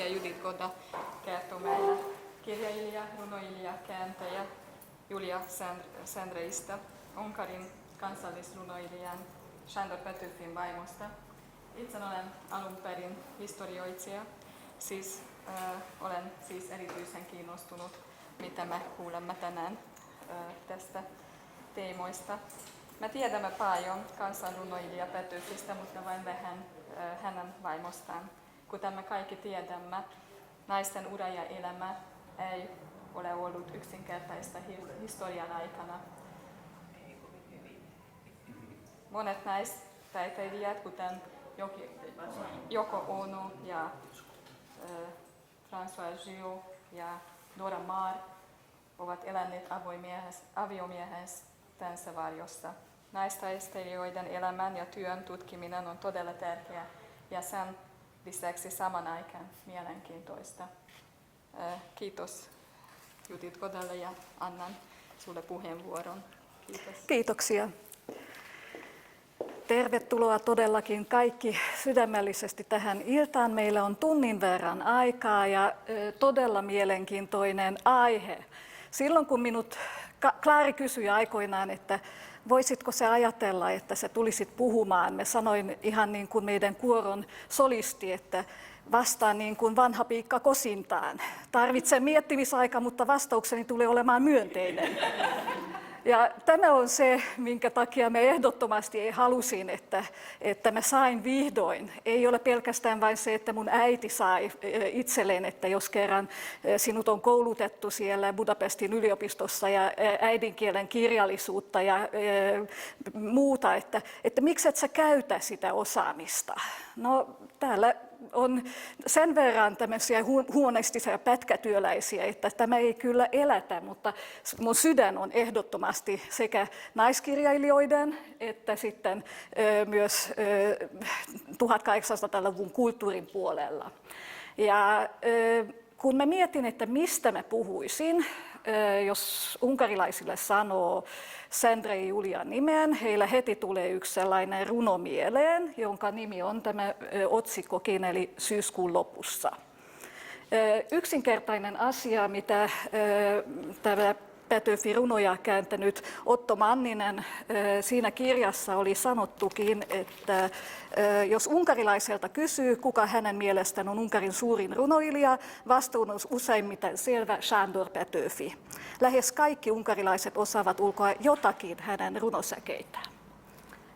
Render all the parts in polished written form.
tutkija Judith Godda kertoo meille kirjailija, runoilija, kääntäjä Julia Szendreistä, Unkarin kansallisrunoilijan Sándor Petőfin vaimosta. Itse olen alun perin historioitsija, siis olen siis erityisen kiinnostunut, mitä me kuulemme tänään tästä teemoista. Me tiedämme paljon kansanrunoilija Petőfistä, mutta vain vähän hänen vaimostaan. Kuten me kaikki tiedämme, naisten ura ja elämä ei ole ollut yksinkertaista historian aikana. Monet naistaiteilijat, kuten Yoko Ono ja François Gillot ja Dora Maar, ovat eläneet aviomiehestänsä varjossa. Naistaistelijoiden elämän ja työn tutkiminen on todella tärkeää ja sen lisäksi saman aikaan mielenkiintoista. Kiitos Judith Goddalle ja annan sulle puheenvuoron. Kiitos. Kiitoksia. Tervetuloa todellakin kaikki sydämellisesti tähän iltaan. Meillä on tunnin verran aikaa ja todella mielenkiintoinen aihe. Silloin kun minut Klaari kysyi aikoinaan, että voisitko se ajatella, että sä tulisit puhumaan, mä sanoin ihan niin kuin meidän kuoron solisti, että vastaan niin kuin vanha piikka kosintaan. Tarvitsen miettimisaikaa, mutta vastaukseni tulee olemaan myönteinen. Ja tämä on se, minkä takia me ehdottomasti halusin, että mä sain vihdoin. Ei ole pelkästään vain se, että mun äiti sai itselleen, että jos kerran sinut on koulutettu siellä Budapestin yliopistossa ja äidinkielen kirjallisuutta ja muuta, että miksi et sä käytä sitä osaamista? No täällä on sen verran tämmöisiä huoneistisia pätkätyöläisiä, että tämä ei kyllä elätä, mutta mun sydän on ehdottomasti sekä naiskirjailijoiden että sitten myös 1800-luvun kulttuurin puolella. Ja kun mä mietin, että mistä mä puhuisin, jos unkarilaisille sanoo Szendrei Julian nimen, heillä heti tulee yksi sellainen runo mieleen, jonka nimi on tämä otsikkokin, eli Syyskuun lopussa. Yksinkertainen asia, mitä tämä Petőfi runoja kääntänyt Otto Manninen siinä kirjassa oli sanottukin, että jos unkarilaiselta kysyy, kuka hänen mielestään on Unkarin suurin runoilija, vastaus on useimmiten selvä Sándor Petőfi. Lähes kaikki unkarilaiset osaavat ulkoa jotakin hänen runosäkeitään.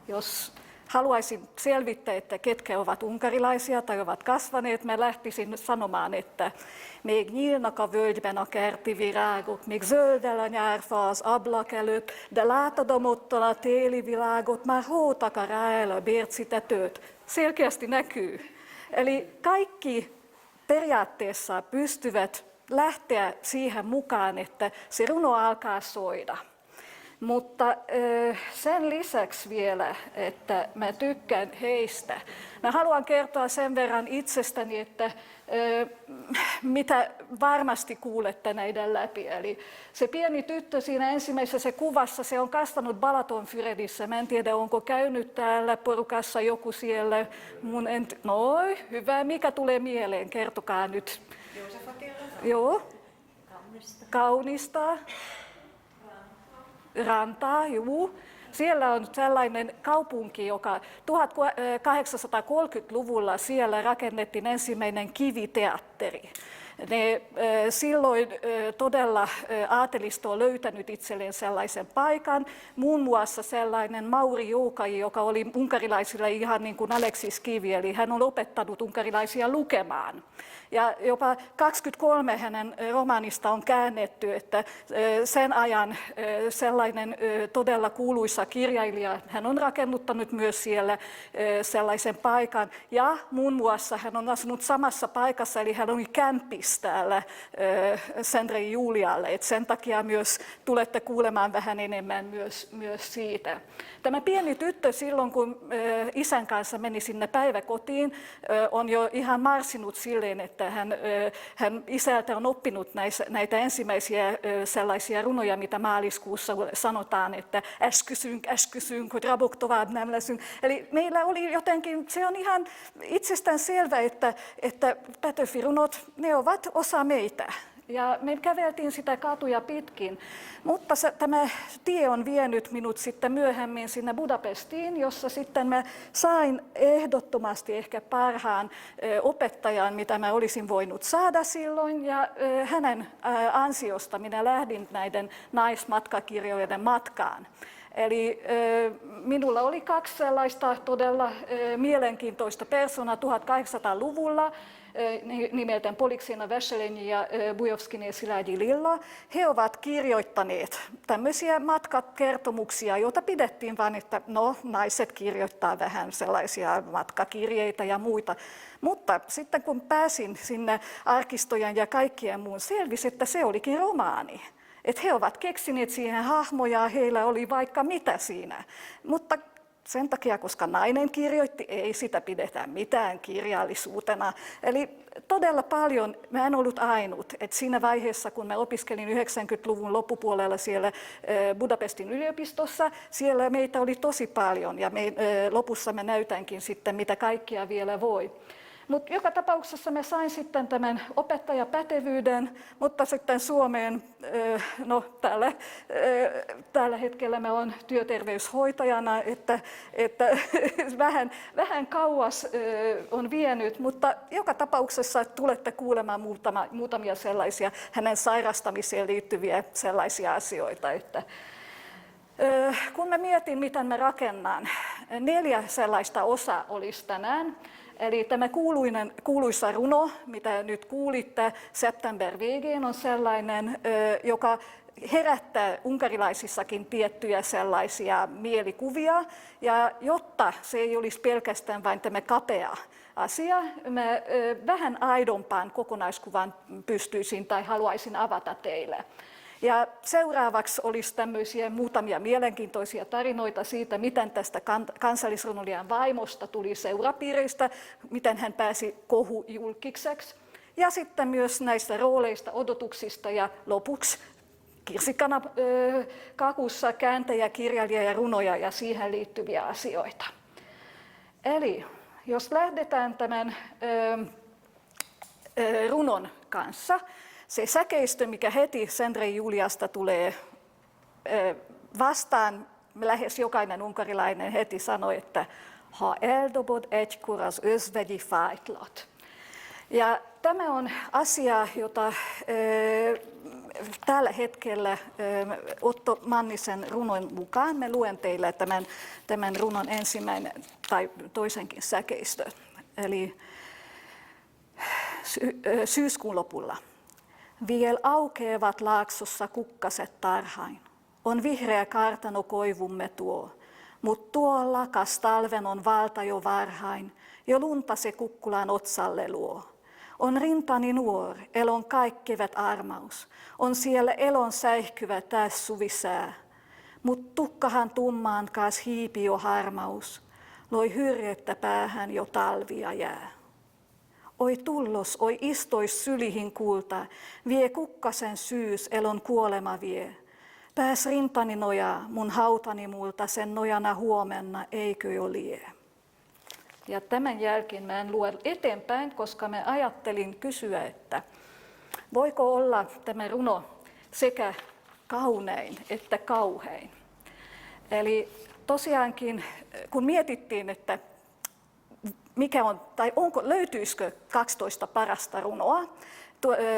Jos haluaisin selvittää, että ketkä ovat unkarilaisia tai ovat kasvaneet, mä lähtisin sanomaan, että még nyílnak a völgyben a kerti virágok, még zöldel a nyárfa az ablak előtt, de látod ottan a téli világot, már hótakar el a bércitetőt. Selkeästi näkyy. Eli kaikki periaatteessa pystyvät lähteä siihen mukaan, että se runo alkaa soida. Mutta sen lisäksi vielä, että mä tykkään heistä. Mä haluan kertoa sen verran itsestäni, että mitä varmasti kuulette näiden läpi. Eli se pieni tyttö siinä ensimmäisessä kuvassa, se on kasvanut Balatonfyredissä. Mä en tiedä, onko käynyt täällä porukassa joku siellä. No, hyvä. Mikä tulee mieleen? Kertokaa nyt. Joo. Kaunista. Rantaa, juu. Siellä on sellainen kaupunki, joka 1830-luvulla siellä rakennettiin ensimmäinen kiviteatteri. Ne silloin todella aatelisto on löytänyt itselleen sellaisen paikan, muun muassa sellainen Mauri Joukai, joka oli unkarilaisille ihan niin kuin Aleksis Kivi, eli hän on opettanut unkarilaisia lukemaan. Ja jopa 23 hänen romaanista on käännetty, että sen ajan sellainen todella kuuluisa kirjailija, hän on rakennuttanut myös siellä sellaisen paikan. Ja muun muassa hän on asunut samassa paikassa, eli hän oli kämpis quiz täällä Sendre ja Julialle, että sen takia myös tulette kuulemaan vähän enemmän myös siitä. Tämä pieni tyttö silloin, kun isän kanssa meni sinne päiväkotiin, on jo ihan marssinut silleen, että hän isältä on oppinut näitä ensimmäisiä sellaisia runoja, mitä maaliskuussa sanotaan, että äskysyn, kun rabuktovaat nämläsyn. Eli meillä oli jotenkin, se on ihan itsestään selvä, että pätöfirunot, ne ovat osa meitä. Ja me käveltiin sitä katuja pitkin, mutta tämä tie on vienyt minut sitten myöhemmin sinne Budapestiin, jossa sitten mä sain ehdottomasti ehkä parhaan opettajan, mitä mä olisin voinut saada silloin. Ja hänen ansiosta minä lähdin näiden naismatkakirjojen matkaan. Eli minulla oli 2 sellaista todella mielenkiintoista persoonaa 1800-luvulla, nimeltään Poliksina Väsäleni ja Bujovskini ja Szilágyi Lilla. He ovat kirjoittaneet tämmöisiä matkakertomuksia, joita pidettiin vain, että no, naiset kirjoittaa vähän sellaisia matkakirjeitä ja muita. Mutta sitten kun pääsin sinne arkistojen ja kaikkien muun, selvisi, että se olikin romaani. Että he ovat keksineet siihen hahmoja, heillä oli vaikka mitä siinä. Mutta sen takia, koska nainen kirjoitti, ei sitä pidetä mitään kirjallisuutena. Eli todella paljon, mä en ollut ainut, että siinä vaiheessa, kun mä opiskelin 90-luvun loppupuolella siellä Budapestin yliopistossa, siellä meitä oli tosi paljon ja lopussa mä näytänkin sitten, mitä kaikkia vielä voi. Mutta joka tapauksessa mä sain sitten tämän opettajapätevyyden, mutta sitten Suomeen, no tällä hetkellä mä olen työterveyshoitajana, että vähän kauas on vienyt, mutta joka tapauksessa tulette kuulemaan muutamia sellaisia hänen sairastamiseen liittyviä sellaisia asioita, että kun mä mietin, miten mä rakennan, 4 sellaista osaa olisi tänään. Eli tämä kuuluisa runo, mitä nyt kuulitte, September VG, on sellainen, joka herättää unkarilaisissakin tiettyjä sellaisia mielikuvia. Ja jotta se ei olisi pelkästään vain tämä kapea asia, mä vähän aidompaan kokonaiskuvan pystyisin tai haluaisin avata teille. Ja seuraavaksi olisi tämmöisiä muutamia mielenkiintoisia tarinoita siitä, miten tästä kansallisrunoilijan vaimosta tuli seurapiiristä, miten hän pääsi kohujulkiseksi. Ja sitten myös näistä rooleista, odotuksista ja lopuksi kirsikkana kakussa kääntäjä, kirjailija ja runoja ja siihen liittyviä asioita. Eli jos lähdetään tämän runon kanssa, se säkeistö, mikä heti Sendre Juliasta tulee vastaan, lähes jokainen unkarilainen heti sanoi, että ha eldobod egykor az özvegyi fájtlat. Ja tämä on asia, jota tällä hetkellä Otto Mannisen runon mukaan, mä luen teille tämän runon ensimmäinen tai toisenkin säkeistö, eli syyskuun lopulla. Viel aukeavat laaksossa kukkaset tarhain. On vihreä kartano koivumme tuo, mut tuolla kas talven on valta jo varhain, jo lunta se kukkulan otsalle luo. On rintani nuor, elon kaikkevät armaus, on siellä elon säihkyvä täs suvisää. Mut tukkahan tummaan kaas hiipi jo harmaus, loi hyrjettä päähän jo talvia jää. Oi tullos, oi istois sylihin kulta, vie kukkasen syys, elon kuolema vie. Pääs rintani nojaa, mun hautani multa, sen nojana huomenna, eikö jo lie. Ja tämän jälkeen mä en lue eteenpäin, koska mä ajattelin kysyä, että voiko olla tämä runo sekä kaunein että kauhein. Eli tosiaankin, kun mietittiin, että mikä on, tai löytyisikö 12 parasta runoa,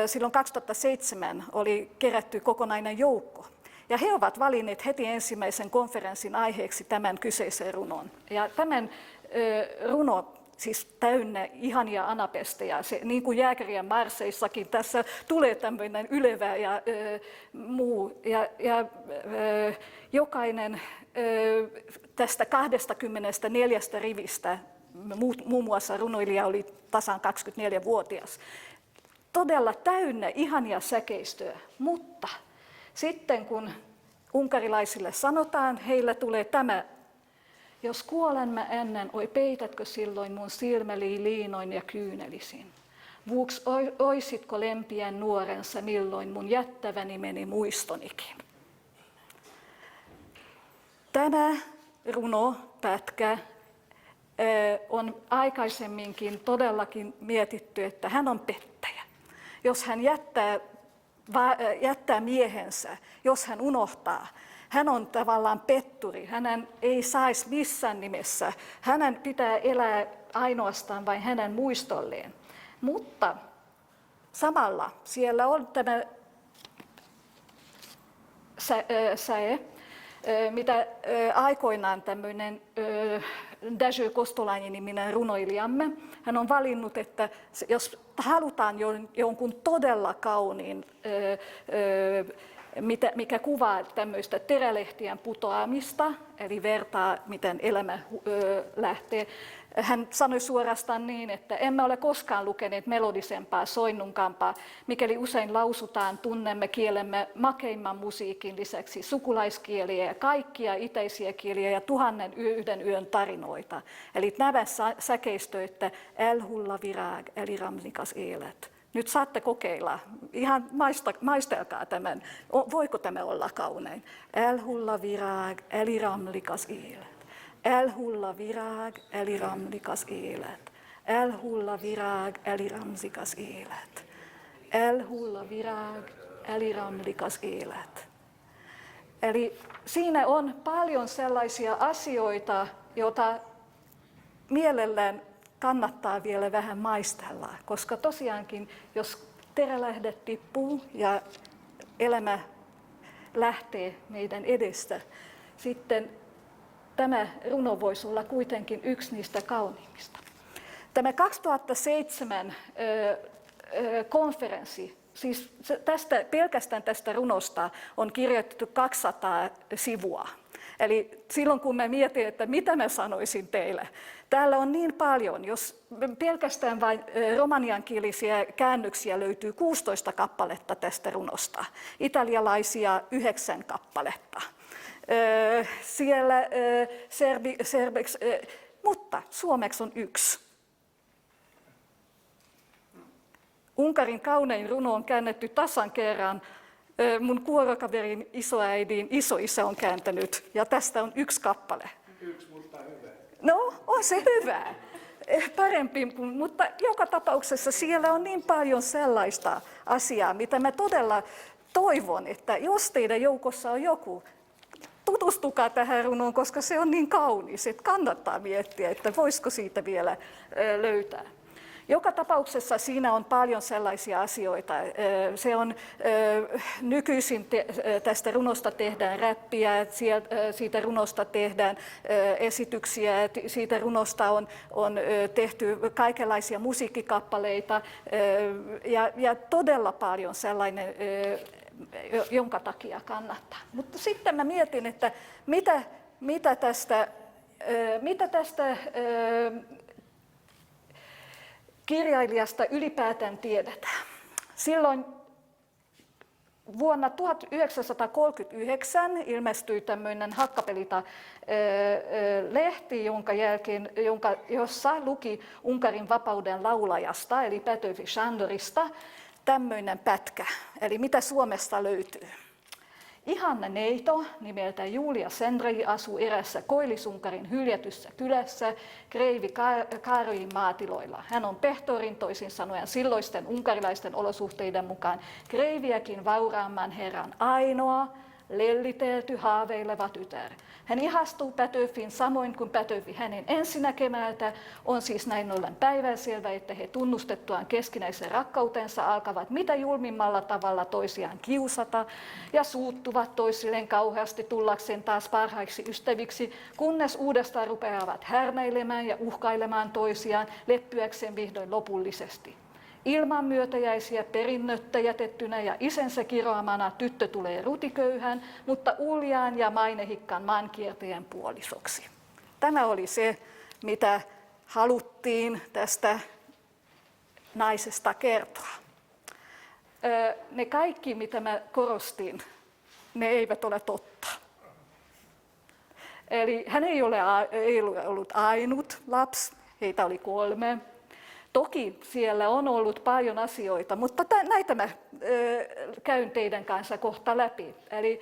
silloin 2007 oli kerätty kokonainen joukko. Ja he ovat valinneet heti ensimmäisen konferenssin aiheeksi tämän kyseisen runon. Ja tämän runo siis täynnä ihania anapesteja. Se, niin kuin Jääkärien Marseissakin tässä tulee tämmöinen ylevä ja muu. Ja jokainen tästä 24 rivistä, muun muassa runoilija oli tasan 24-vuotias, todella täynnä ihania säkeistöä, mutta sitten kun unkarilaisille sanotaan, heillä tulee tämä: jos kuolen mä ennen, oi peitätkö silloin mun silmäli liinoin ja kyynelisin? Vuoks oisitko lempien nuorensa, milloin mun jättäväni meni muistonikin? Tämä runopätkä on aikaisemminkin todellakin mietitty, että hän on pettäjä. Jos hän jättää miehensä, jos hän unohtaa, hän on tavallaan petturi. Hänen ei saisi missään nimessä. Hänen pitää elää ainoastaan vain hänen muistolleen. Mutta samalla siellä on tämä säe, mitä aikoinaan tämmöinen Dezső Kostolányi-niminen runoilijamme, hän on valinnut, että jos halutaan jonkun todella kauniin, mikä kuvaa tämmöistä terälehtien putoamista, eli vertaa, miten elämä lähtee. Hän sanoi suorastaan niin, että emme ole koskaan lukeneet melodisempaa, soinnunkaampaa, mikäli usein lausutaan, tunnemme kielemme makeimman musiikin lisäksi sukulaiskieliä ja kaikkia itäisiä kieliä ja 1001 yön tarinoita. Eli nämä säkeistö, että älhulla virag, eli ramnikas eelet. Nyt saatte kokeilla. Ihan maistelkaa tämän. Voiko tämä olla kaunein? Älhulla virag, eli ramnikas eelet. Älhulla virag, eli ramnikas eelet. Älhulla virag, eli ramsikas eelet. Älhulla virag, eli ramnikas eelet. Eli siinä on paljon sellaisia asioita, joita mielellään kannattaa vielä vähän maistella, koska tosiaankin, jos terälähde tippuu ja elämä lähtee meidän edestä, sitten tämä runo voisi olla kuitenkin yksi niistä kauniimmista. Tämä 2007 konferenssi, siis pelkästään tästä runosta on kirjoitettu 200 sivua. Eli silloin kun mä mietin, että mitä mä sanoisin teille, täällä on niin paljon, jos pelkästään vain romaniankielisiä käännöksiä löytyy 16 kappaletta tästä runosta, italialaisia 9 kappaletta. Siellä serbiksi, mutta suomeksi on 1. Unkarin kaunein runo on käännetty tasan kerran. Mun kuorokaverin isoäidin isoisä on kääntänyt, ja tästä on 1 kappale. 1, mutta hyvä. No, on se hyvä. Parempi, mutta joka tapauksessa siellä on niin paljon sellaista asiaa, mitä mä todella toivon, että jos teidän joukossa on joku, tutustukaa tähän runoon, koska se on niin kaunis, että kannattaa miettiä, että voisiko siitä vielä löytää. Joka tapauksessa siinä on paljon sellaisia asioita. Se on, nykyisin tästä runosta tehdään räppiä, siitä runosta tehdään esityksiä, siitä runosta on tehty kaikenlaisia musiikkikappaleita ja todella paljon sellainen, jonka takia kannattaa. Mutta sitten mä mietin, että mitä tästä kirjailijasta ylipäätään tiedetään. Silloin vuonna 1939 ilmestyi tämmöinen Hakkapelita-lehti, jossa luki Unkarin vapauden laulajasta, eli Petőfi Sándorista, tämmöinen pätkä. Eli mitä Suomesta löytyy? Ihanne neito nimeltä Julia Sendrei asuu erässä Koillis-Unkarin hyljätyssä kylässä kreivi Kaaroin maatiloilla. Hän on pehtorin, toisin sanoen silloisten unkarilaisten olosuhteiden mukaan kreiviäkin vauraamman herran ainoa, lellitelty, haaveileva tytär. Hän ihastuu Petőfiin samoin kuin Petőfi hänen ensinäkemältä. On siis näin ollen päivänselvä, että he tunnustettuaan keskinäisen rakkautensa alkavat mitä julmimmalla tavalla toisiaan kiusata ja suuttuvat toisilleen kauheasti tullakseen taas parhaiksi ystäviksi, kunnes uudestaan rupeavat härnäilemään ja uhkailemaan toisiaan leppyäkseen vihdoin lopullisesti. Ilman myötäjäisiä perinnöttä jätettynä ja isänsä kiroamana tyttö tulee rutiköyhään, mutta uljaan ja mainehikkaan maankiertäjän puolisoksi. Tämä oli se, mitä haluttiin tästä naisesta kertoa. ne kaikki, mitä mä korostin, ne eivät ole totta. Eli hän ei ole ollut ainut lapsi, heitä oli 3. Toki siellä on ollut paljon asioita, mutta näitä mä käyn teidän kanssa kohta läpi. Eli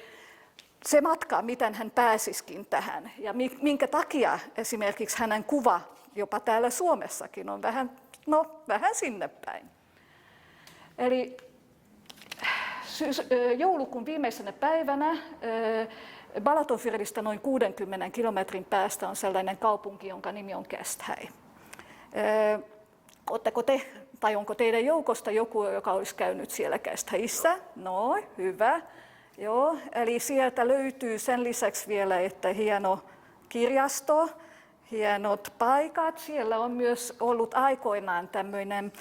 se matka, miten hän pääsisikin tähän ja minkä takia esimerkiksi hänen kuva jopa täällä Suomessakin on vähän sinne päin. Eli joulukuun viimeisenä päivänä Balatonfjordista noin 60 kilometrin päästä on sellainen kaupunki, jonka nimi on Kästhäi. Oletteko te, tai onko teidän joukosta joku, joka olisi käynyt siellä Kästhäissä? No, hyvä. Joo, eli sieltä löytyy sen lisäksi vielä, että hieno kirjasto, hienot paikat. Siellä on myös ollut aikoinaan tämmöinen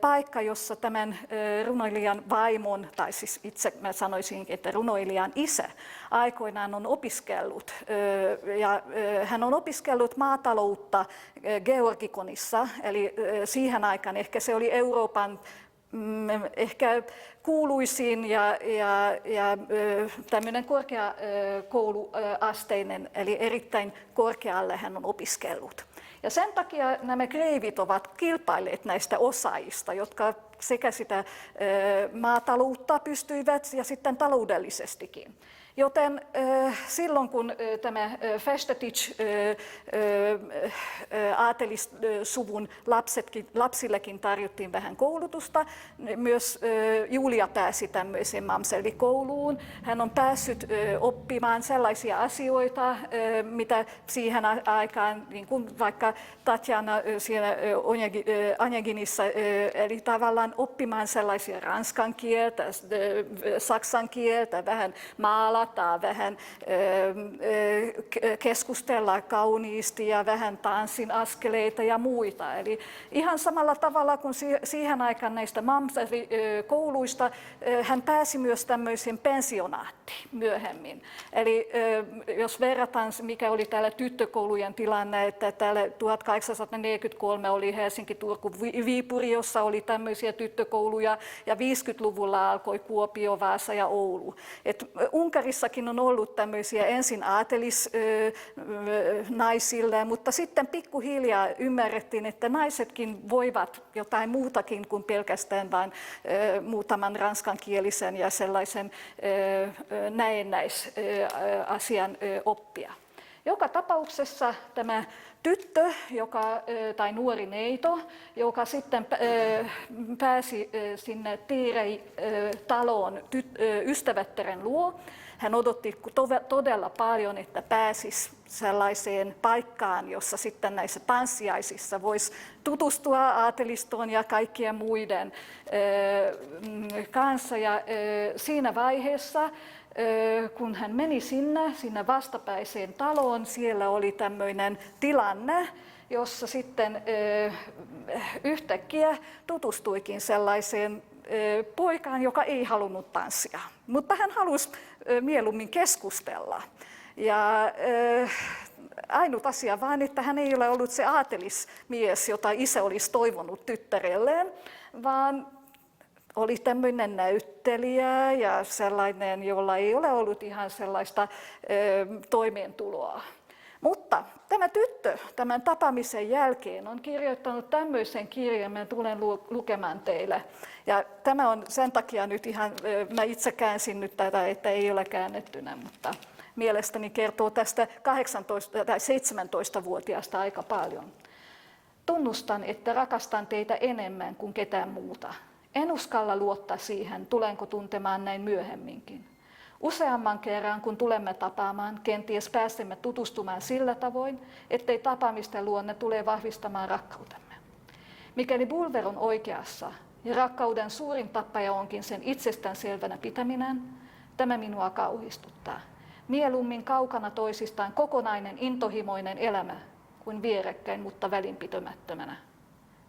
paikka, jossa tämän runoilijan vaimon, tai siis itse mä sanoisin, että runoilijan isä, aikoinaan on opiskellut. Ja hän on opiskellut maataloutta Georgikonissa, eli siihen aikaan ehkä se oli Euroopan ehkä kuuluisin ja tämmöinen korkeakouluasteinen, eli erittäin korkealle hän on opiskellut. Ja sen takia nämä kreivit ovat kilpailleet näistä osaajista, jotka sekä sitä maataloutta pystyivät ja sitten taloudellisestikin. Joten silloin kun tämä Festetic aatelissuvun lapsillekin tarjottiin vähän koulutusta, myös Julia pääsi tämmöiseen mamsellikouluun. Hän on päässyt oppimaan sellaisia asioita, mitä siihen aikaan, niin kuin vaikka Tatjana siellä Oneginissa, eli tavallaan oppimaan sellaisia ranskan kieltä, saksan kieltä, vähän maalata, vähän keskustella kauniisti ja vähän tanssin askeleita ja muita. Eli ihan samalla tavalla kuin siihen aikaan näistä mamsellikouluista hän pääsi myös tämmöiseen pensionaattiin myöhemmin. Eli jos verrataan, mikä oli täällä tyttökoulujen tilanne, että täällä 1843 oli Helsinki, Turku, Viipuri, jossa oli tämmöisiä tyttökouluja, ja 50-luvulla alkoi Kuopio, Vaasa ja Oulu. Et Unkarissakin on ollut tämmöisiä ensin aatelisnaisille, mutta sitten pikkuhiljaa ymmärrettiin, että naisetkin voivat jotain muutakin kuin pelkästään vain muutaman ranskankielisen ja sellaisen näennäisasian oppia. Joka tapauksessa tämä tyttö, tai nuori neito, joka sitten pääsi sinne Tiirei-taloon ystävättären luo, hän odotti todella paljon, että pääsisi sellaiseen paikkaan, jossa sitten näissä tanssiaisissa voisi tutustua aatelistoon ja kaikkien muiden kanssa. Ja siinä vaiheessa, kun hän meni sinne vastapäiseen taloon, siellä oli tämmöinen tilanne, jossa sitten yhtäkkiä tutustuikin sellaiseen poikaan, joka ei halunnut tanssia, mutta hän halusi mieluummin keskustella. Ja ainut asia vain, että hän ei ole ollut se aatelismies, jota isä olisi toivonut tyttärelleen, vaan oli tämmöinen näyttelijä ja sellainen, jolla ei ole ollut ihan sellaista toimeentuloa. Mutta tämä tyttö tämän tapaamisen jälkeen on kirjoittanut tämmöisen kirjan, mä tulen lukemaan teille. Ja tämä on sen takia nyt ihan, mä itse käänsin nyt tätä, että ei ole käännettynä, mutta mielestäni kertoo tästä 18 tai 17-vuotiaasta aika paljon. Tunnustan, että rakastan teitä enemmän kuin ketään muuta. En uskalla luottaa siihen, tulenko tuntemaan näin myöhemminkin. Useamman kerran, kun tulemme tapaamaan, kenties pääsemme tutustumaan sillä tavoin, ettei tapaamisten luonne tule vahvistamaan rakkautemme. Mikäli Bulwer on oikeassa, ja rakkauden suurin tappaja onkin sen itsestäänselvänä pitäminen, tämä minua kauhistuttaa. Mieluummin kaukana toisistaan kokonainen intohimoinen elämä kuin vierekkäin, mutta välinpitämättömänä.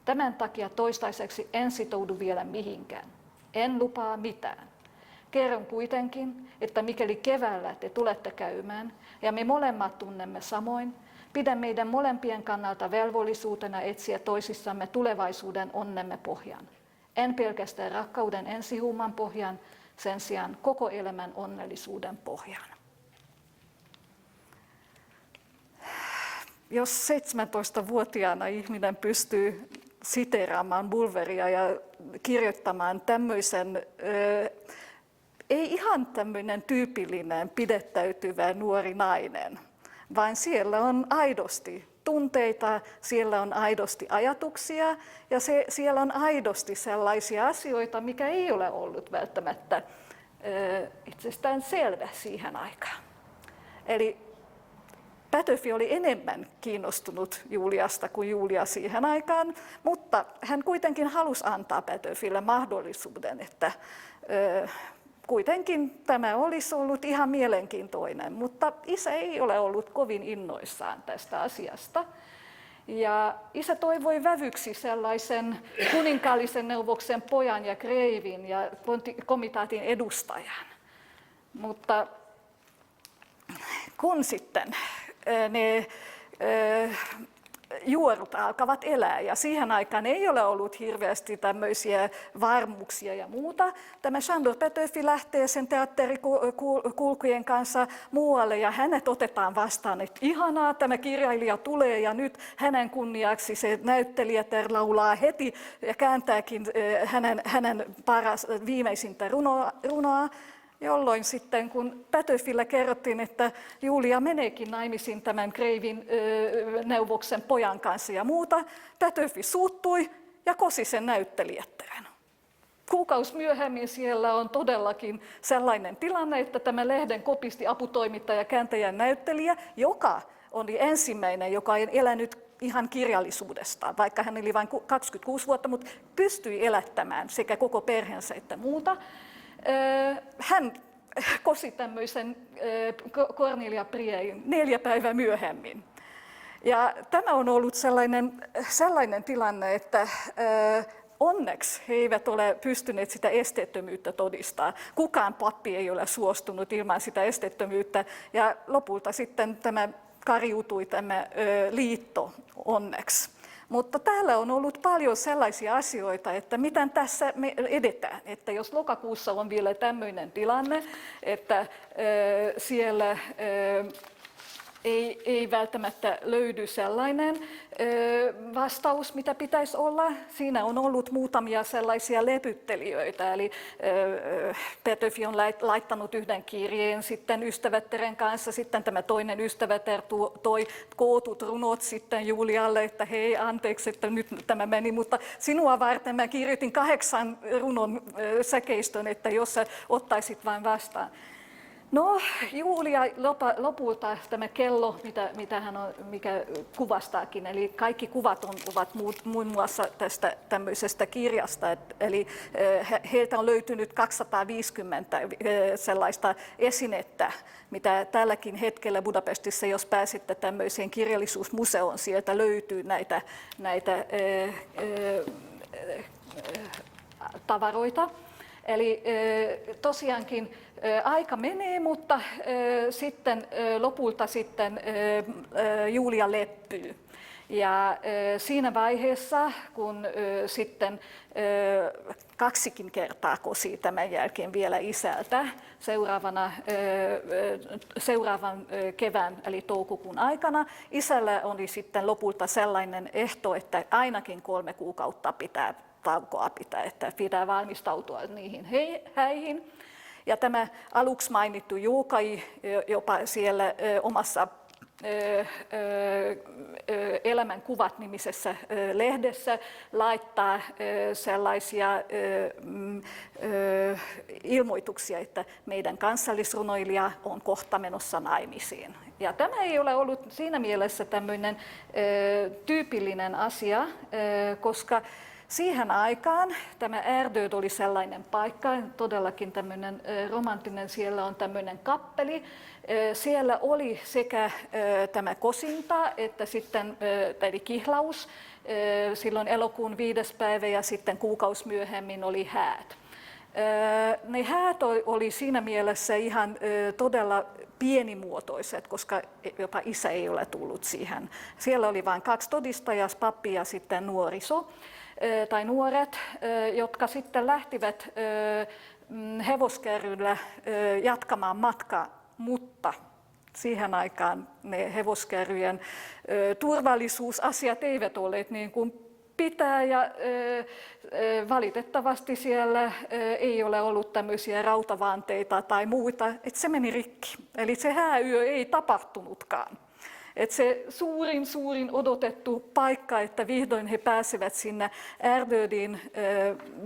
Tämän takia toistaiseksi en sitoudu vielä mihinkään. En lupaa mitään. Kerron kuitenkin, että mikäli keväällä te tulette käymään ja me molemmat tunnemme samoin, pidän meidän molempien kannalta velvollisuutena etsiä toisissamme tulevaisuuden onnemme pohjan. En pelkästään rakkauden ensihuuman pohjan, sen sijaan koko elämän onnellisuuden pohjan. Jos 17-vuotiaana ihminen pystyy siteeraamaan Bulweria ja kirjoittamaan tämmöisen, ei ihan tämmöinen tyypillinen pidettäytyvä nuori nainen, vaan siellä on aidosti tunteita, siellä on aidosti ajatuksia ja siellä on aidosti sellaisia asioita, mikä ei ole ollut välttämättä itsestään selvä siihen aikaan. Eli Pätöfi oli enemmän kiinnostunut Juliasta kuin Julia siihen aikaan, mutta hän kuitenkin halusi antaa Pätöfille mahdollisuuden, että kuitenkin tämä olisi ollut ihan mielenkiintoinen, mutta isä ei ole ollut kovin innoissaan tästä asiasta. Ja isä toivoi vävyksi sellaisen kuninkaallisen neuvoksen pojan ja kreivin ja komitaatin edustajan. Mutta kun sitten ne juorut alkavat elää ja siihen aikaan ei ole ollut hirveästi tämmöisiä varmuuksia ja muuta. Tämä Sándor Petőfi lähtee sen teatterikulkujen kanssa muualle ja hänet otetaan vastaan, että ihanaa, tämä kirjailija tulee ja nyt hänen kunniaksi se näyttelijätär laulaa heti ja kääntääkin hänen viimeisintä runoa. Jolloin sitten, kun Pätöfillä kerrottiin, että Julia meneekin naimisiin tämän kreivin neuvoksen pojan kanssa ja muuta, Pätöfi suuttui ja kosi sen näyttelijättären. Kuukausi myöhemmin siellä on todellakin sellainen tilanne, että tämä lehden kopisti aputoimittaja, kääntäjän näyttelijä, joka oli ensimmäinen, joka on elänyt ihan kirjallisuudesta, vaikka hän eli vain 26 vuotta, mutta pystyi elättämään sekä koko perheensä että muuta. Hän kosi tämmöisen Cornelia Priein 4 päivää myöhemmin. Ja tämä on ollut sellainen tilanne, että onneksi he eivät ole pystyneet sitä esteettömyyttä todistaa. Kukaan pappi ei ole suostunut ilman sitä esteettömyyttä. Ja lopulta sitten tämä kariutui tämä liitto onneksi. Mutta täällä on ollut paljon sellaisia asioita, että miten tässä me edetään. Että jos lokakuussa on vielä tämmöinen tilanne, että siellä ei välttämättä löydy sellainen vastaus, mitä pitäisi olla. Siinä on ollut muutamia sellaisia lepyttelijöitä, eli Pätöfi on laittanut yhden kirjeen sitten ystävättären kanssa, sitten tämä toinen ystävätär toi kootut runot sitten Julialle, että hei anteeksi, että nyt tämä meni, mutta sinua varten mä kirjoitin 8 runon säkeistön, että jos sä ottaisit vain vastaan. No, Julia lopulta tämä kello, mitä hän on, mikä kuvastaakin, eli kaikki kuvat ovat muun muassa tästä tämmöisestä kirjasta, eli heiltä on löytynyt 250 sellaista esinettä, mitä tälläkin hetkellä Budapestissa, jos pääsitte tämmöiseen kirjallisuusmuseoon, sieltä löytyy näitä tavaroita. Eli tosiaankin aika menee, mutta sitten lopulta sitten Julia leppyy. Ja siinä vaiheessa, kun sitten 2 kertaa kosi tämän jälkeen vielä isältä seuraavan kevään eli toukokuun aikana, isällä oli sitten lopulta sellainen ehto, että ainakin 3 kuukautta taukoa pitää, että pitää valmistautua niihin häihin. Ja tämä aluksi mainittu Juukai jopa siellä omassa Elämänkuvat -nimisessä lehdessä laittaa sellaisia ilmoituksia, että meidän kansallisrunoilija on kohta menossa naimisiin. Ja tämä ei ole ollut siinä mielessä tämmöinen tyypillinen asia, koska siihen aikaan tämä Ärdöd oli sellainen paikka, todellakin tämmöinen romanttinen, siellä on tämmöinen kappeli. Siellä oli sekä tämä kosinta että sitten eli kihlaus, silloin elokuun 5. päivä ja sitten kuukausi myöhemmin oli häät. Ne häät oli siinä mielessä ihan todella pienimuotoiset, koska jopa isä ei ole tullut siihen. Siellä oli vain 2 todistajaa, pappi ja sitten nuoriso. tai nuoret, jotka sitten lähtivät hevoskärryllä jatkamaan matkaa, mutta siihen aikaan ne hevoskärryjen turvallisuusasiat eivät olleet niin kuin pitää ja valitettavasti siellä ei ole ollut tämmöisiä rautavanteita tai muita, että se meni rikki. Eli se hääyö ei tapahtunutkaan. Että se suurin odotettu paikka, että vihdoin he pääsevät sinne Erdödiin,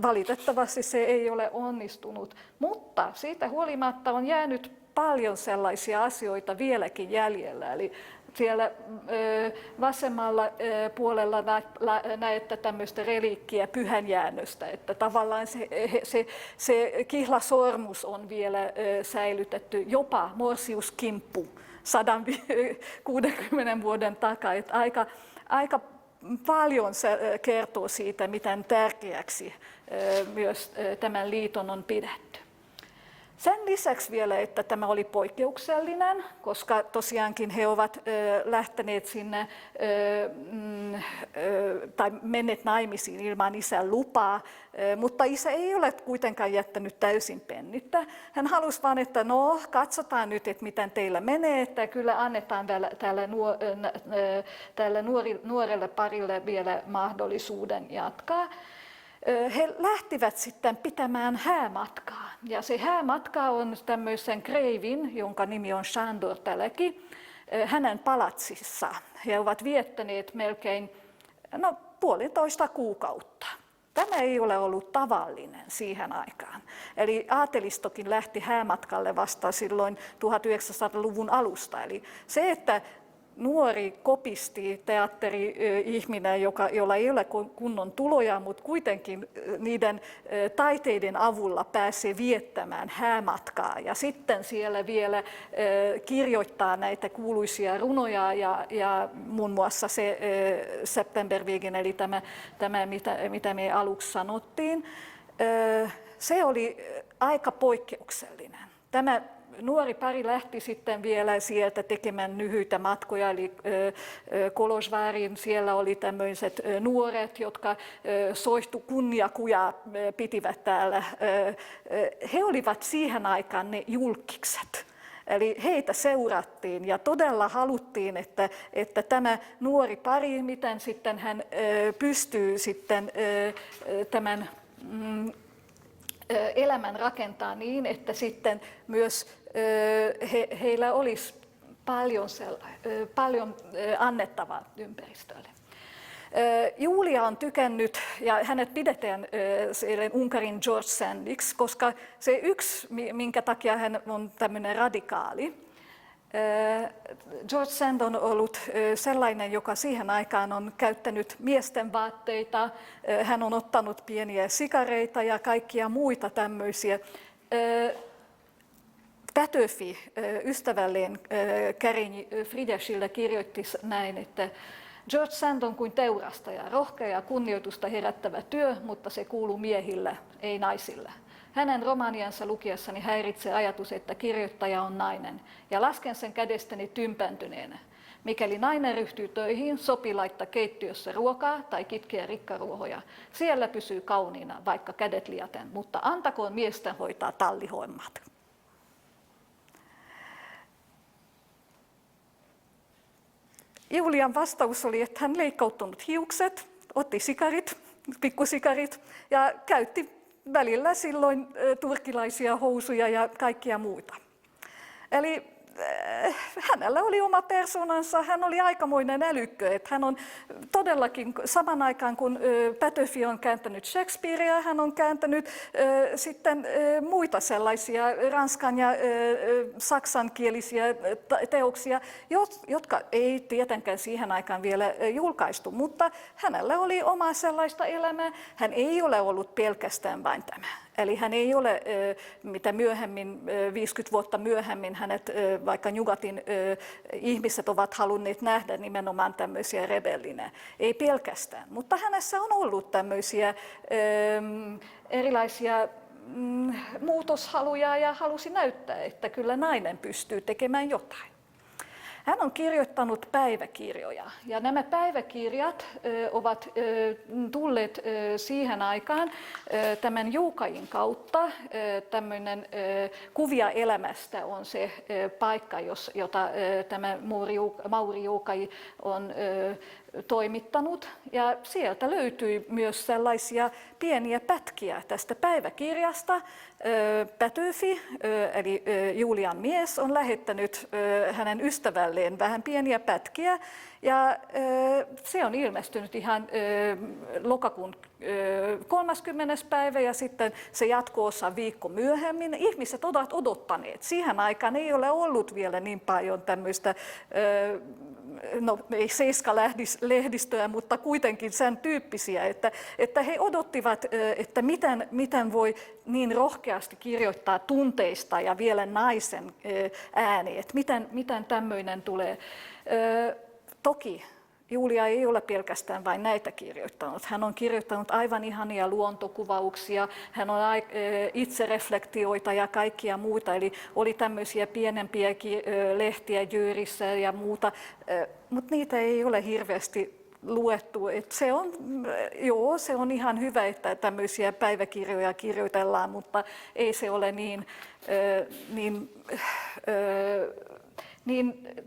valitettavasti se ei ole onnistunut. Mutta siitä huolimatta on jäänyt paljon sellaisia asioita vieläkin jäljellä. Eli siellä vasemmalla puolella näette tämmöistä reliikkiä pyhänjäännöstä, että tavallaan se kihlasormus on vielä säilytetty, jopa morsiuskimppu 160 vuoden takaa. Että aika paljon se kertoo siitä, miten tärkeäksi myös tämän liiton on pidetty. Sen lisäksi vielä, että tämä oli poikkeuksellinen, koska tosiaankin he ovat lähteneet sinne tai menneet naimisiin ilman isän lupaa, mutta isä ei ole kuitenkaan jättänyt täysin pennittä. Hän halusi vain, että no, katsotaan nyt, että miten teillä menee, että kyllä annetaan tälle nuorelle parille vielä mahdollisuuden jatkaa. He lähtivät sitten pitämään häämatkaa, ja se häämatka on tämmöisen kreivin, jonka nimi on Sándor Teleki, hänen palatsissaan. He ovat viettäneet melkein 1,5 kuukautta. Tämä ei ole ollut tavallinen siihen aikaan. Eli aatelistokin lähti häämatkalle vasta silloin 1900-luvun alusta. Eli se, että nuori kopisti teatteri-ihminen, jolla ei ole kunnon tuloja, mutta kuitenkin niiden taiteiden avulla pääsee viettämään häämatkaa. Ja sitten siellä vielä kirjoittaa näitä kuuluisia runoja ja muun muassa se Septemberviken, eli tämä mitä me aluksi sanottiin, se oli aika poikkeuksellinen. Tämä nuori pari lähti sitten vielä sieltä tekemään lyhyitä matkoja, eli Kolozsvárin siellä oli tämmöiset nuoret, jotka soihtu kunniakujaa pitivät täällä. He olivat siihen aikaan ne julkikset. Eli heitä seurattiin ja todella haluttiin, että tämä nuori pari, miten sitten hän pystyy sitten tämän elämän rakentaa niin, että sitten myös heillä olisi paljon annettavaa ympäristölle. Julia on tykännyt, ja hänet pidetään Unkarin George Sandiksi, koska se yksi, minkä takia hän on tämmöinen radikaali. George Sand on ollut sellainen, joka siihen aikaan on käyttänyt miesten vaatteita, hän on ottanut pieniä sikareita ja kaikkia muita tämmöisiä. Pätöfi ystävälleen Kärini Friedrichille kirjoitti näin, että George Sand on kuin teurastaja, rohkea ja kunnioitusta herättävä työ, mutta se kuuluu miehille, ei naisille. Hänen romaaniansa lukiessani häiritsee ajatus, että kirjoittaja on nainen, ja lasken sen kädestäni tympääntyneenä. Mikäli nainen ryhtyy töihin, sopii laittaa keittiössä ruokaa tai kitkeä rikkaruohoja. Siellä pysyy kauniina, vaikka kädet liaten, mutta antakoon miesten hoitaa tallihommat. Julian vastaus oli, että hän leikkauttanut hiukset, otti sikarit, pikkusikarit ja käytti välillä silloin turkilaisia housuja ja kaikkia muita. Eli hänellä oli oma persoonansa, hän oli aikamoinen älykkö, että hän on todellakin saman aikaan kun Pätöfi on kääntänyt Shakespearea, hän on kääntänyt sitten muita sellaisia ranskan ja saksankielisiä teoksia, jotka ei tietenkään siihen aikaan vielä julkaistu, mutta hänellä oli oma sellaista elämää, hän ei ole ollut pelkästään vain tämä. Eli hän ei ole, mitä myöhemmin, 50 vuotta myöhemmin, hänet, vaikka Njugatin ihmiset ovat halunneet nähdä nimenomaan tämmöisiä rebellinä. Ei pelkästään, mutta hänessä on ollut tämmöisiä erilaisia muutoshaluja ja halusi näyttää, että kyllä nainen pystyy tekemään jotain. Hän on kirjoittanut päiväkirjoja ja nämä päiväkirjat ovat tulleet siihen aikaan tämän Juukain kautta. Tämmöinen Kuvia elämästä on se paikka, jota tämä Mauri Juukai on toimittanut. Ja sieltä löytyi myös sellaisia pieniä pätkiä tästä päiväkirjasta. Pätöfi, eli Julian mies, on lähettänyt hänen ystävälleen vähän pieniä pätkiä. Ja se on ilmestynyt ihan lokakuun 30. päivä ja sitten se jatko-osa viikko myöhemmin. Ihmiset ovat odottaneet. Siihen aikaan ei ole ollut vielä niin paljon tämmöistä, no ei seiskalehdistöä, mutta kuitenkin sen tyyppisiä, että he odottivat, että miten voi niin rohkeasti kirjoittaa tunteista ja vielä naisen ääni, että miten tämmöinen tulee. Toki Julia ei ole pelkästään vain näitä kirjoittanut. Hän on kirjoittanut aivan ihania luontokuvauksia, hän on itsereflektioita ja kaikkia muuta. Eli oli tämmöisiä pienempiä lehtiä Jyrissä ja muuta, mutta niitä ei ole hirveästi luettu. Se on ihan hyvä, että tämmöisiä päiväkirjoja kirjoitellaan, mutta ei se ole niin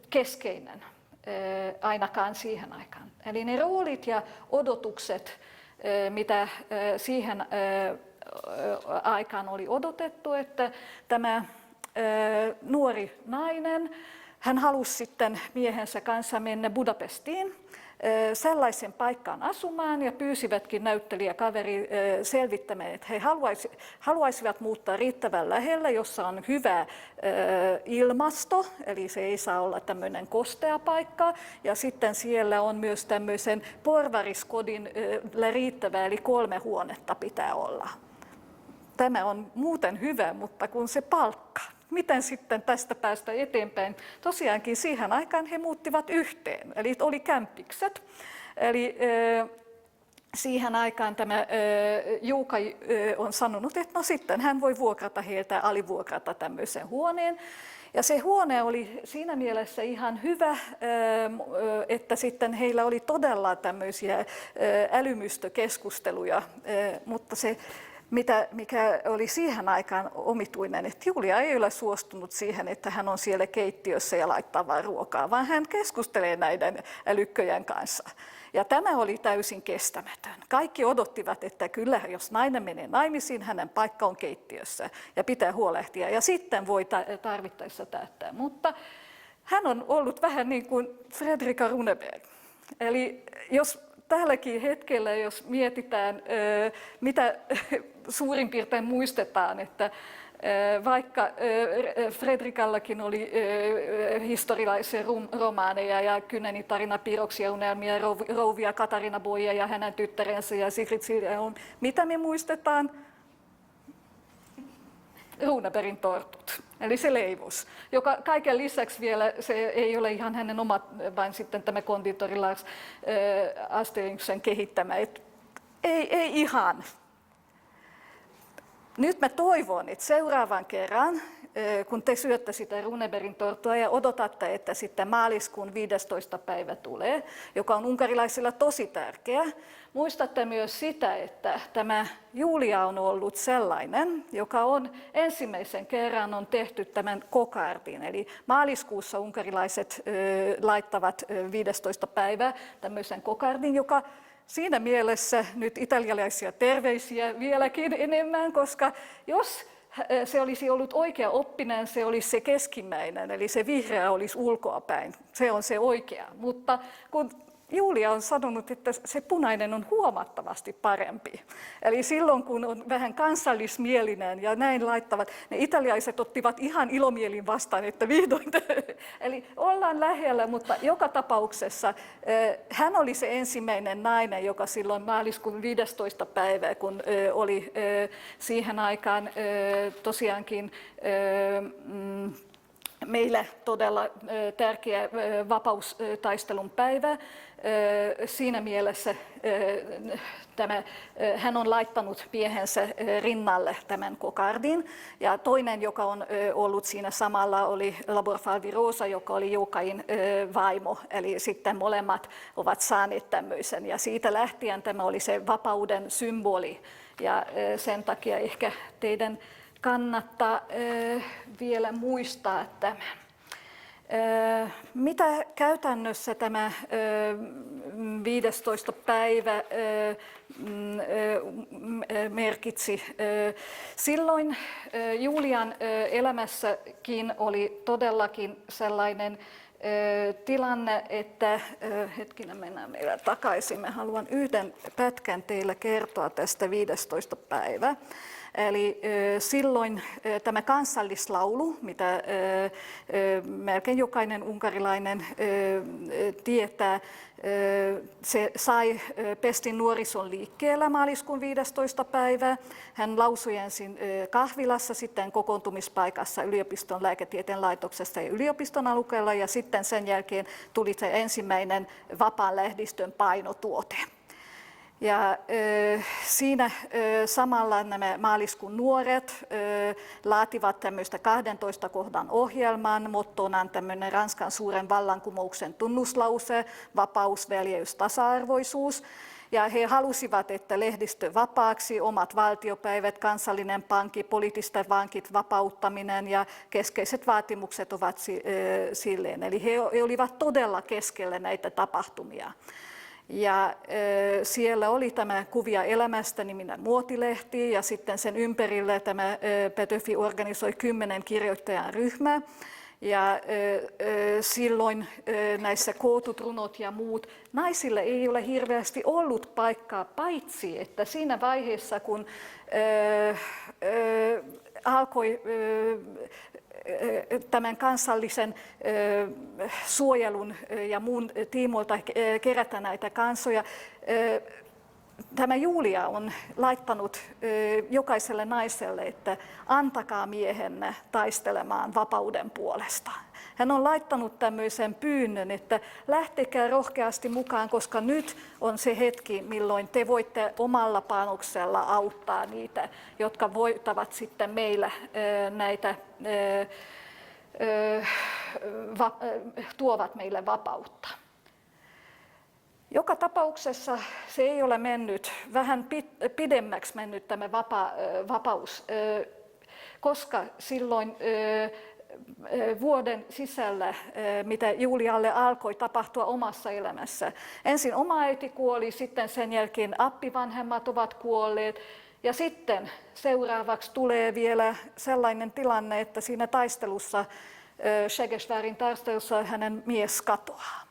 keskeinen. Ainakaan siihen aikaan. Eli ne roolit ja odotukset, mitä siihen aikaan oli odotettu, että tämä nuori nainen, hän halusi sitten miehensä kanssa mennä Budapestiin sellaisen paikkaan asumaan ja pyysivätkin näyttelijäkaveri selvittämään, että he haluaisivat muuttaa riittävän lähellä, jossa on hyvä ilmasto, eli se ei saa olla tämmöinen kostea paikka. Ja sitten siellä on myös tämmöisen porvariskodin riittävä, eli 3 huonetta pitää olla. Tämä on muuten hyvä, mutta kun se palkka. Miten sitten tästä päästä eteenpäin? Tosiaankin siihen aikaan he muuttivat yhteen, eli oli kämppikset. Eli siihen aikaan tämä Juukai on sanonut, että no sitten hän voi vuokrata heiltä, alivuokrata tämmöisen huoneen. Ja se huone oli siinä mielessä ihan hyvä, että sitten heillä oli todella tämmöisiä älymystökeskusteluja, mutta se mikä oli siihen aikaan omituinen, että Julia ei ole suostunut siihen, että hän on siellä keittiössä ja laittaa vain ruokaa, vaan hän keskustelee näiden älykköjen kanssa. Ja tämä oli täysin kestämätön. Kaikki odottivat, että kyllä jos nainen menee naimisiin, hänen paikka on keittiössä ja pitää huolehtia ja sitten voi tarvittaessa täyttää. Mutta hän on ollut vähän niin kuin Fredrika Runeberg. Eli jos tälläkin hetkellä, jos mietitään, mitä suurin piirtein muistetaan, että vaikka Fredrikallakin oli historiallisia romaaneja ja Kynäni tarina, Piroksia unelmia, Rouvia, Katarina Boija ja hänen tyttärensä ja Sigrid Siljaun, mitä me muistetaan? Runebergin tortut, eli se leivos, joka kaiken lisäksi vielä, se ei ole ihan hänen oma, vaan sitten tämä konditori Lars Asteriksen kehittämä, ei ihan. Nyt mä toivon, että seuraavan kerran, kun te syötte sitä Runebergin torttua ja odotatte, että sitten maaliskuun 15. päivä tulee, joka on unkarilaisilla tosi tärkeä, muistatte myös sitä, että tämä Julia on ollut sellainen, joka on ensimmäisen kerran on tehty tämän kokardin. Eli maaliskuussa unkarilaiset laittavat 15. päivää tämmöisen kokardin, joka siinä mielessä nyt italialaisia terveisiä vieläkin enemmän, koska jos se olisi ollut oikea oppinen, se olisi se keskimmäinen, eli se vihreä olisi ulkoapäin. Se on se oikea, mutta kun Julia on sanonut, että se punainen on huomattavasti parempi. Eli silloin, kun on vähän kansallismielinen ja näin laittavat, ne italialaiset ottivat ihan ilomielin vastaan, että vihdoin. Eli ollaan lähellä, mutta joka tapauksessa hän oli se ensimmäinen nainen, joka silloin maaliskuun 15. päivä, kun oli siihen aikaan tosiaankin meille todella tärkeä vapaustaistelun päivä. Siinä mielessä hän on laittanut miehensä rinnalle tämän kokardin. Ja toinen, joka on ollut siinä samalla, oli Labor Falvi Rosa, joka oli Joukain vaimo. Eli sitten molemmat ovat saaneet tämmöisen. Ja siitä lähtien tämä oli se vapauden symboli. Ja sen takia ehkä teidän kannattaa vielä muistaa tämä. Mitä käytännössä tämä 15. päivä merkitsi? Silloin Julian elämässäkin oli todellakin sellainen tilanne, että hetkinen, mennään vielä takaisin. Mä haluan yhden pätkän teille kertoa tästä 15. päivä. Eli silloin tämä kansallislaulu, mitä melkein jokainen unkarilainen tietää, se sai Pestin nuorison liikkeellä maaliskuun 15. päivä. Hän lausui ensin kahvilassa, sitten kokoontumispaikassa yliopiston lääketieteen laitoksessa ja yliopiston alueella, ja sitten sen jälkeen tuli se ensimmäinen vapaan lehdistön painotuote. Ja siinä samalla nämä maaliskuun nuoret laativat tämmöistä 12 kohdan ohjelman, mottonaan tämmöinen Ranskan suuren vallankumouksen tunnuslause, vapaus, veljeys, tasa-arvoisuus. Ja he halusivat, että lehdistö vapaaksi, omat valtiopäivät, kansallinen pankki, poliittisten vankit vapauttaminen ja keskeiset vaatimukset ovat silleen. Eli he olivat todella keskellä näitä tapahtumia. Ja siellä oli tämä Kuvia elämästä -niminen muotilehti, ja sitten sen ympärille tämä Petöfi organisoi 10 kirjoittajan ryhmää. Ja silloin näissä kootut runot ja muut, naisille ei ole hirveästi ollut paikkaa, paitsi että siinä vaiheessa, kun alkoi tämän kansallisen suojelun ja muun tiimoilta kerätä näitä kansoja. Tämä Julia on laittanut jokaiselle naiselle, että antakaa miehenne taistelemaan vapauden puolesta. Hän on laittanut tämmöisen pyynnön, että lähtekää rohkeasti mukaan, koska nyt on se hetki, milloin te voitte omalla panoksella auttaa niitä, jotka voittavat sitten meillä näitä, tuovat meille vapautta. Joka tapauksessa se ei ole mennyt, vähän pidemmäksi mennyt tämä vapaus, koska silloin vuoden sisällä, mitä Julialle alkoi tapahtua omassa elämässä. Ensin oma äiti kuoli, sitten sen jälkeen appivanhemmat ovat kuolleet, ja sitten seuraavaksi tulee vielä sellainen tilanne, että siinä taistelussa, Segesvárin taistelussa, hänen mies katoaa.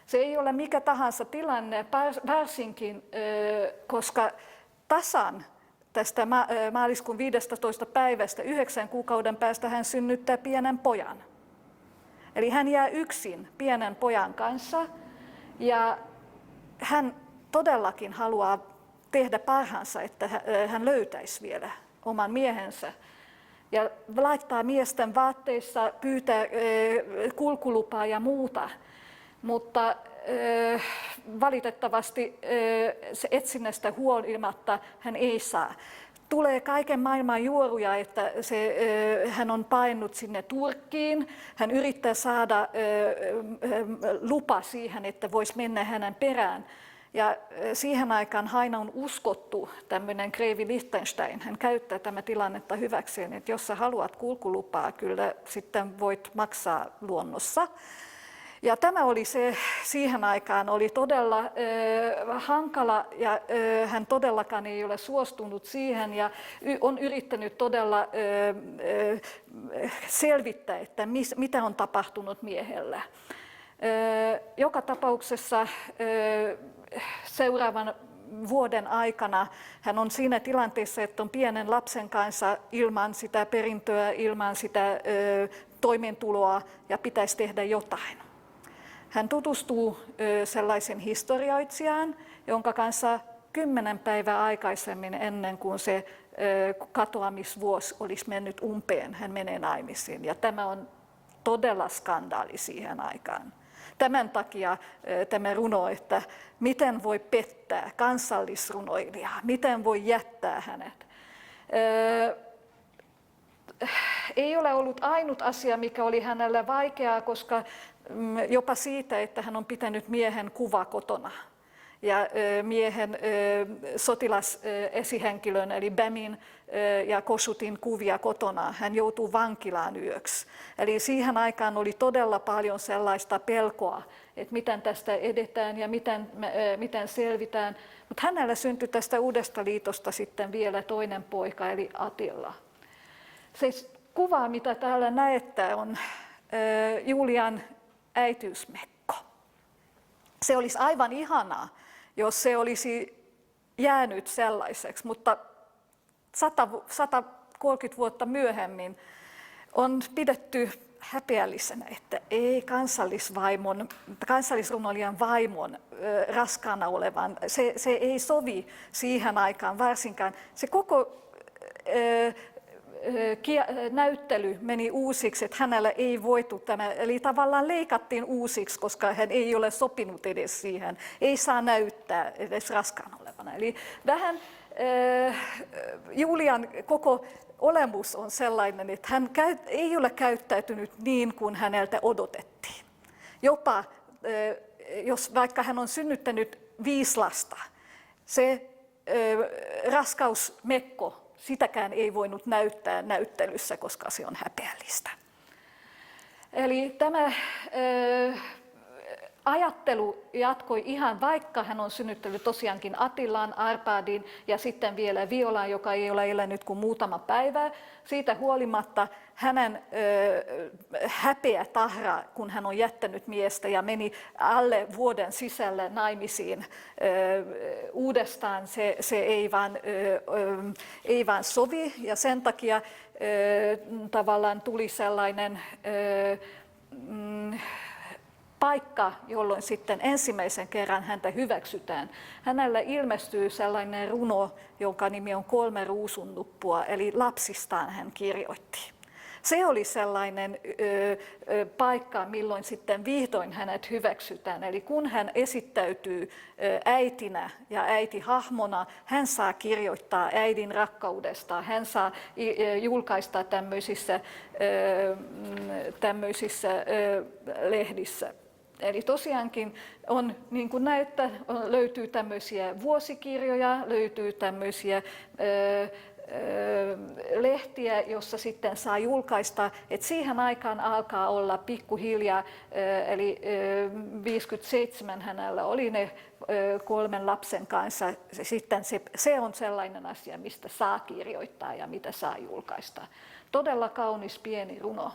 Se ei ole mikä tahansa tilanne, varsinkin koska tasan tästä maaliskuun 15. päivästä 9 kuukauden päästä hän synnyttää pienen pojan. Eli hän jää yksin pienen pojan kanssa, ja hän todellakin haluaa tehdä parhaansa, että hän löytäisi vielä oman miehensä. Ja laittaa miesten vaatteissa, pyytää kulkulupaa ja muuta. Mutta valitettavasti se etsinnästä huolimatta hän ei saa. Tulee kaiken maailman juoruja, että hän on paennut sinne Turkkiin. Hän yrittää saada lupa siihen, että voisi mennä hänen perään. Ja siihen aikaan aina on uskottu tämmöinen kreivi Liechtenstein. Hän käyttää tämä tilannetta hyväkseen, että jos sä haluat kulkulupaa, kyllä sitten voit maksaa luonnossa. Ja tämä oli siihen aikaan oli todella hankala, ja hän todellakaan ei ole suostunut siihen ja on yrittänyt todella selvittää, että mitä on tapahtunut miehellä. Joka tapauksessa seuraavan vuoden aikana hän on siinä tilanteessa, että on pienen lapsen kanssa ilman sitä perintöä, ilman sitä toimeentuloa, ja pitäisi tehdä jotain. Hän tutustuu sellaisen historioitsijaan, jonka kanssa 10 päivää aikaisemmin ennen kuin se katoamisvuosi olisi mennyt umpeen, hän menee naimisiin. Ja tämä on todella skandaali siihen aikaan. Tämän takia tämä runo, että miten voi pettää kansallisrunoilijaa, miten voi jättää hänet. Ei ole ollut ainut asia, mikä oli hänelle vaikeaa, koska jopa siitä, että hän on pitänyt miehen kuva kotona. Ja miehen sotilasesihenkilön eli Bämin ja Kossutin kuvia kotona. Hän joutuu vankilaan yöksi. Eli siihen aikaan oli todella paljon sellaista pelkoa, että miten tästä edetään ja miten selvitään. Mutta hänellä syntyi tästä uudesta liitosta sitten vielä toinen poika eli Attila. Se kuva, mitä täällä näette, on Julian äitiysmekko. Se olisi aivan ihanaa, jos se olisi jäänyt sellaiseksi, mutta 130 vuotta myöhemmin on pidetty häpeällisenä, että ei kansallisrunoilijan vaimon raskaana olevan, se ei sovi siihen aikaan varsinkaan. Se koko näyttely meni uusiksi, että hänellä ei voitu tämä, eli tavallaan leikattiin uusiksi, koska hän ei ole sopinut edes siihen, ei saa näyttää edes raskaana olevana. Eli vähän Julian koko olemus on sellainen, että hän ei ole käyttäytynyt niin kuin häneltä odotettiin. Jopa jos vaikka hän on synnyttänyt 5 lasta, se raskausmekko, sitäkään ei voinut näyttää näyttelyssä, koska se on häpeällistä. Eli tämä ajattelu jatkoi ihan, vaikka hän on synnyttänyt tosiaankin Attilaan, Arpadin ja sitten vielä Violaan, joka ei ole elänyt kuin muutama päivä. Siitä huolimatta hänen häpeä tahra, kun hän on jättänyt miestä ja meni alle vuoden sisällä naimisiin uudestaan, se ei vaan sovi. Ja sen takia tavallaan tuli sellainen paikka, jolloin sitten ensimmäisen kerran häntä hyväksytään. Hänellä ilmestyy sellainen runo, jonka nimi on 3 ruusunnuppua, eli lapsistaan hän kirjoitti. Se oli sellainen paikka, milloin sitten vihdoin hänet hyväksytään. Eli kun hän esittäytyy äitinä ja äitihahmona, hän saa kirjoittaa äidin rakkaudesta, hän saa julkaista tämmöisissä lehdissä. Eli tosiaankin on, niin kuin näette, löytyy tämmöisiä vuosikirjoja, löytyy tämmöisiä lehtiä, jossa sitten saa julkaista, että siihen aikaan alkaa olla pikkuhiljaa, eli 57 hänellä oli ne 3 lapsen kanssa, sitten se on sellainen asia, mistä saa kirjoittaa ja mitä saa julkaista. Todella kaunis pieni runo.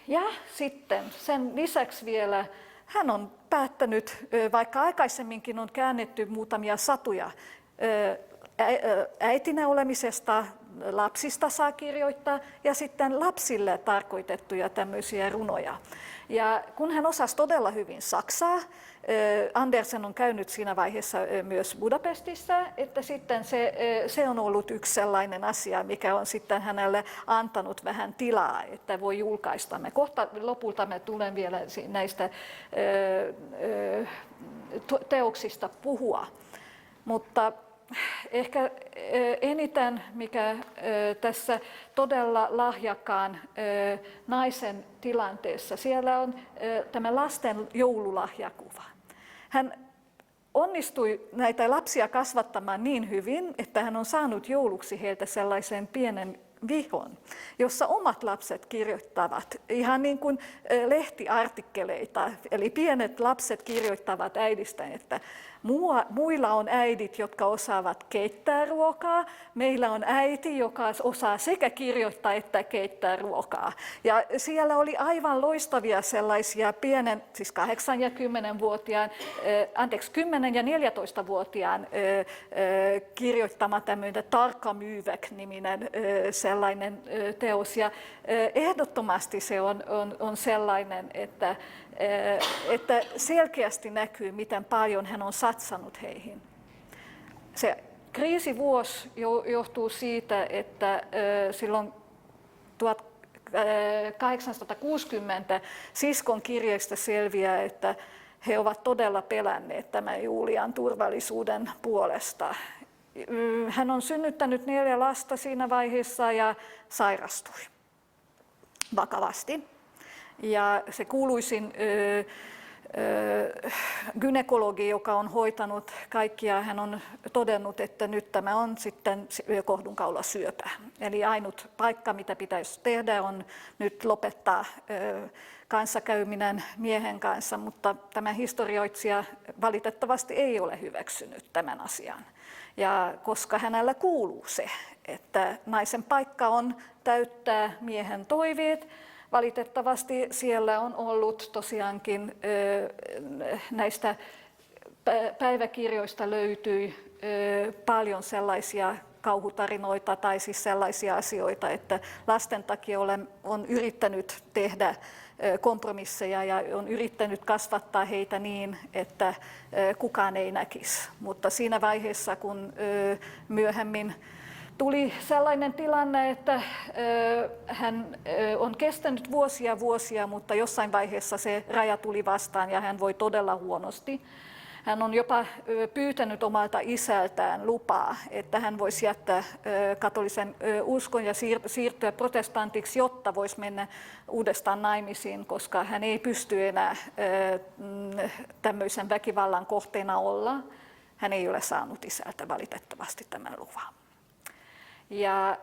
Ja sitten sen lisäksi vielä hän on päättänyt, vaikka aikaisemminkin on käännetty muutamia satuja, äitinä olemisesta, lapsista saa kirjoittaa ja sitten lapsille tarkoitettuja tämmöisiä runoja. Ja kun hän osasi todella hyvin saksaa, Andersen on käynyt siinä vaiheessa myös Budapestissa, että sitten se on ollut yksi sellainen asia, mikä on sitten hänelle antanut vähän tilaa, että voi julkaista. Lopulta me tulen vielä näistä teoksista puhua, mutta ehkä eniten, mikä tässä todella lahjakkaan naisen tilanteessa, siellä on tämä lasten joululahjakuva. Hän onnistui näitä lapsia kasvattamaan niin hyvin, että hän on saanut jouluksi heiltä sellaisen pienen vihon, jossa omat lapset kirjoittavat ihan niin kuin lehtiartikkeleita, eli pienet lapset kirjoittavat äidistä, että muilla on äidit, jotka osaavat keittää ruokaa. Meillä on äiti, joka osaa sekä kirjoittaa että keittää ruokaa. Ja siellä oli aivan loistavia sellaisia siis 8- ja 10-vuotiaan, 10- ja 14-vuotiaan kirjoittama tämmöinen Tarkka Myyvek-niminen sellainen teos. Ja ehdottomasti se on sellainen, että että selkeästi näkyy, miten paljon hän on satsannut heihin. Se kriisivuosi johtuu siitä, että silloin 1860 siskon kirjeistä selviää, että he ovat todella pelänneet tämän Julian turvallisuuden puolesta. Hän on synnyttänyt 4 lasta siinä vaiheessa ja sairastui vakavasti. Ja se kuuluisin gynekologi, joka on hoitanut kaikkia, hän on todennut, että nyt tämä on sitten kohdunkaulasyöpä. Eli ainut paikka, mitä pitäisi tehdä, on nyt lopettaa kanssakäyminen miehen kanssa, mutta tämä historioitsija valitettavasti ei ole hyväksynyt tämän asian. Ja koska hänellä kuuluu se, että naisen paikka on täyttää miehen toiveet, valitettavasti siellä on ollut tosiaankin näistä päiväkirjoista löytyi paljon sellaisia kauhutarinoita tai siis sellaisia asioita, että lasten takia on yrittänyt tehdä kompromisseja ja on yrittänyt kasvattaa heitä niin, että kukaan ei näkisi. Mutta siinä vaiheessa, kun myöhemmin tuli sellainen tilanne, että hän on kestänyt vuosia, mutta jossain vaiheessa se raja tuli vastaan ja hän voi todella huonosti. Hän on jopa pyytänyt omalta isältään lupaa, että hän voisi jättää katolisen uskon ja siirtyä protestantiksi, jotta voisi mennä uudestaan naimisiin, koska hän ei pysty enää tämmöisen väkivallan kohteena olla. Hän ei ole saanut isältä valitettavasti tämän luvan. Ja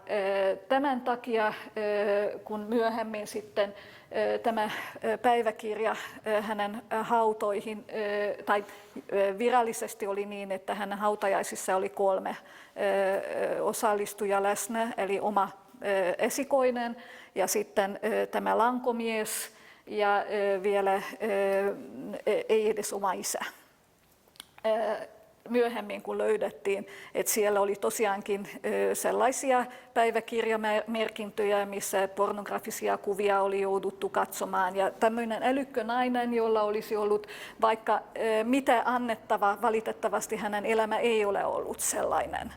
tämän takia, kun myöhemmin sitten tämä päiväkirja hänen hautoihin, tai virallisesti oli niin, että hänen hautajaisissa oli 3 osallistujaa läsnä, eli oma esikoinen ja sitten tämä lankomies ja vielä ei edes oma isä. Myöhemmin kun löydettiin, että siellä oli tosiaankin sellaisia päiväkirjamerkintöjä, missä pornografisia kuvia oli jouduttu katsomaan. Ja tämmöinen älykkö nainen, jolla olisi ollut vaikka mitä annettava, valitettavasti hänen elämä ei ole ollut sellainen.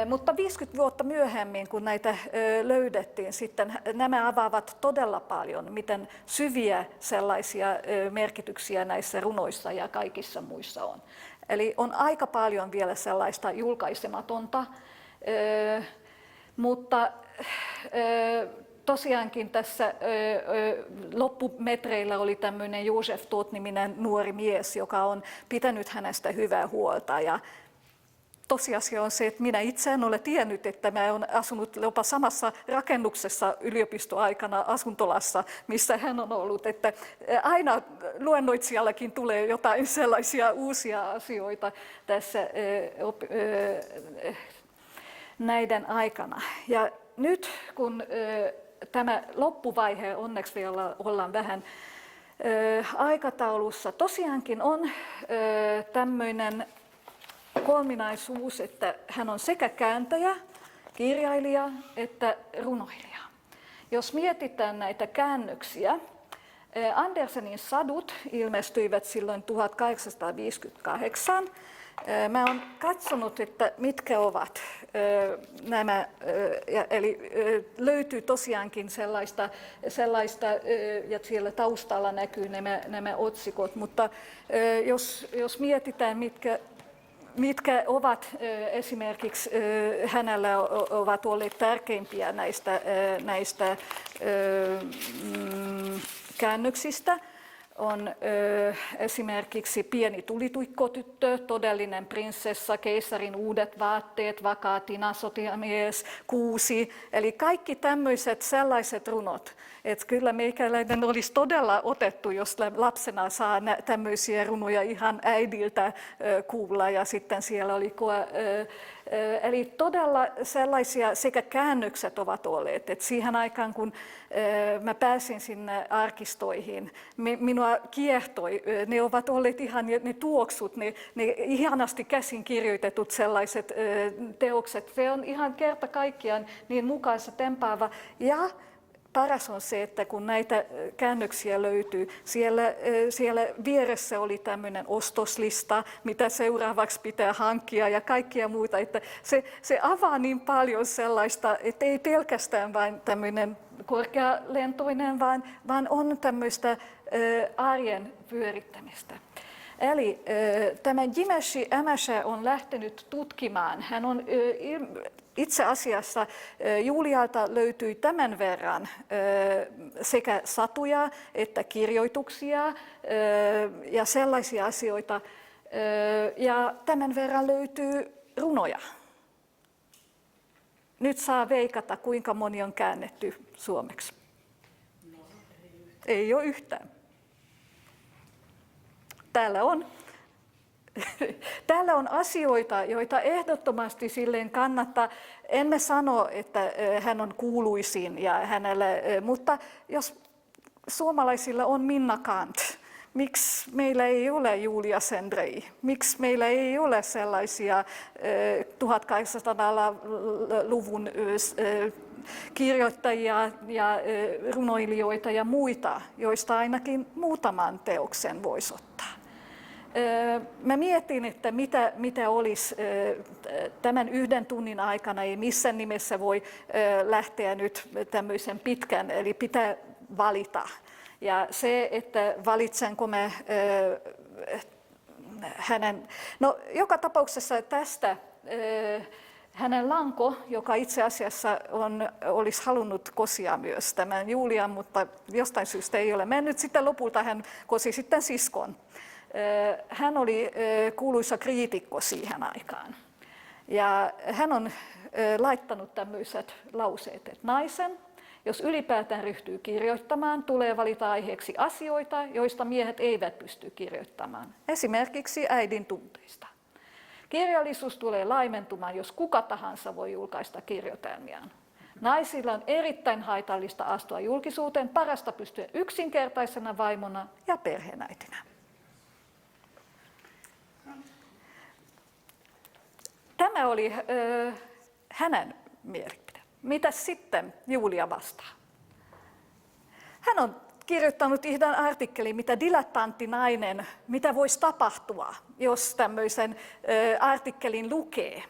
Mutta 50 vuotta myöhemmin, kun näitä löydettiin, sitten nämä avaavat todella paljon, miten syviä sellaisia merkityksiä näissä runoissa ja kaikissa muissa on. Eli on aika paljon vielä sellaista julkaisematonta, mutta tosiaankin tässä loppumetreillä oli tämmöinen József Tóth-niminen nuori mies, joka on pitänyt hänestä hyvää huolta. Ja tosiasia on se, että minä itse en ole tiennyt, että mä olen asunut jopa samassa rakennuksessa yliopistoaikana asuntolassa, missä hän on ollut. Että aina luennoitsijallakin tulee jotain sellaisia uusia asioita tässä näiden aikana. Ja nyt kun tämä loppuvaihe, onneksi vielä ollaan vähän aikataulussa, tosiaankin on tämmöinen kolminaisuus, että hän on sekä kääntäjä, kirjailija että runoilija. Jos mietitään näitä käännöksiä, Andersenin sadut ilmestyivät silloin 1858. Mä olen katsonut, että mitkä ovat nämä, eli löytyy tosiaankin sellaista ja siellä taustalla näkyy nämä otsikot, mutta jos mietitään, mitkä ovat esimerkiksi hänellä ovat olleet tärkeimpiä näistä käännöksistä, on esimerkiksi Pieni tulituikkotyttö, Todellinen prinsessa, Keisarin uudet vaatteet, Vakaa Tina, Sotilamies, Kuusi, eli kaikki tämmöiset sellaiset runot, että kyllä meikäläinen olisi todella otettu, jos lapsena saa tämmöisiä runoja ihan äidiltä kuulla, ja sitten siellä oli eli todella sellaisia, sekä käännökset ovat olleet, että siihen aikaan kun mä pääsin sinne arkistoihin, minua kiehtoi, ne ovat olleet ihan ne tuoksut, ne ihanasti käsin kirjoitetut sellaiset teokset, se on ihan kerta kaikkiaan niin mukaansa tempaava ja paras on se, että kun näitä käännöksiä löytyy, siellä vieressä oli tämmöinen ostoslista, mitä seuraavaksi pitää hankkia ja kaikkia muuta. Että se avaa niin paljon sellaista, että ei pelkästään vain tämmöinen korkealentoinen, vaan on tämmöistä arjen pyörittämistä. Eli tämä Jimeshi Ämäsä on lähtenyt tutkimaan. Hän on itse asiassa Julialta löytyi tämän verran sekä satuja että kirjoituksia ja sellaisia asioita. Ja tämän verran löytyy runoja. Nyt saa veikata, kuinka moni on käännetty suomeksi. Ei ole yhtään. Täällä on asioita, joita ehdottomasti silleen kannattaa. Emme sano, että hän on kuuluisin ja hänellä, mutta jos suomalaisilla on Minna Kant, miksi meillä ei ole Julia Sendrei? Miksi meillä ei ole sellaisia 1800-luvun kirjoittajia ja runoilijoita ja muita, joista ainakin muutaman teoksen voisi ottaa? Mä mietin, että mitä olisi tämän 1 tunnin aikana, ei missään nimessä voi lähteä nyt tämmöisen pitkän, eli pitää valita. Ja se, että valitsenko mä hänen, no joka tapauksessa tästä hänen lanko, joka itse asiassa olisi halunnut kosia myös tämän Julian, mutta jostain syystä ei ole mennyt. Sitten lopulta hän kosi sitten siskon. Hän oli kuuluisa kriitikko siihen aikaan. Ja hän on laittanut tämmöiset lauseet, että naisen, jos ylipäätään ryhtyy kirjoittamaan, tulee valita aiheeksi asioita, joista miehet eivät pysty kirjoittamaan. Esimerkiksi äidin tunteista. Kirjallisuus tulee laimentumaan, jos kuka tahansa voi julkaista kirjoitelmiaan. Naisilla on erittäin haitallista astua julkisuuteen, parasta pystyä yksinkertaisena vaimona ja perheenäitinä. Tämä oli hänen mielipide. Mitä sitten Julia vastaa? Hän on kirjoittanut yhden artikkelin, mitä dilettanttinainen, mitä voisi tapahtua, jos tämmöisen artikkelin lukee.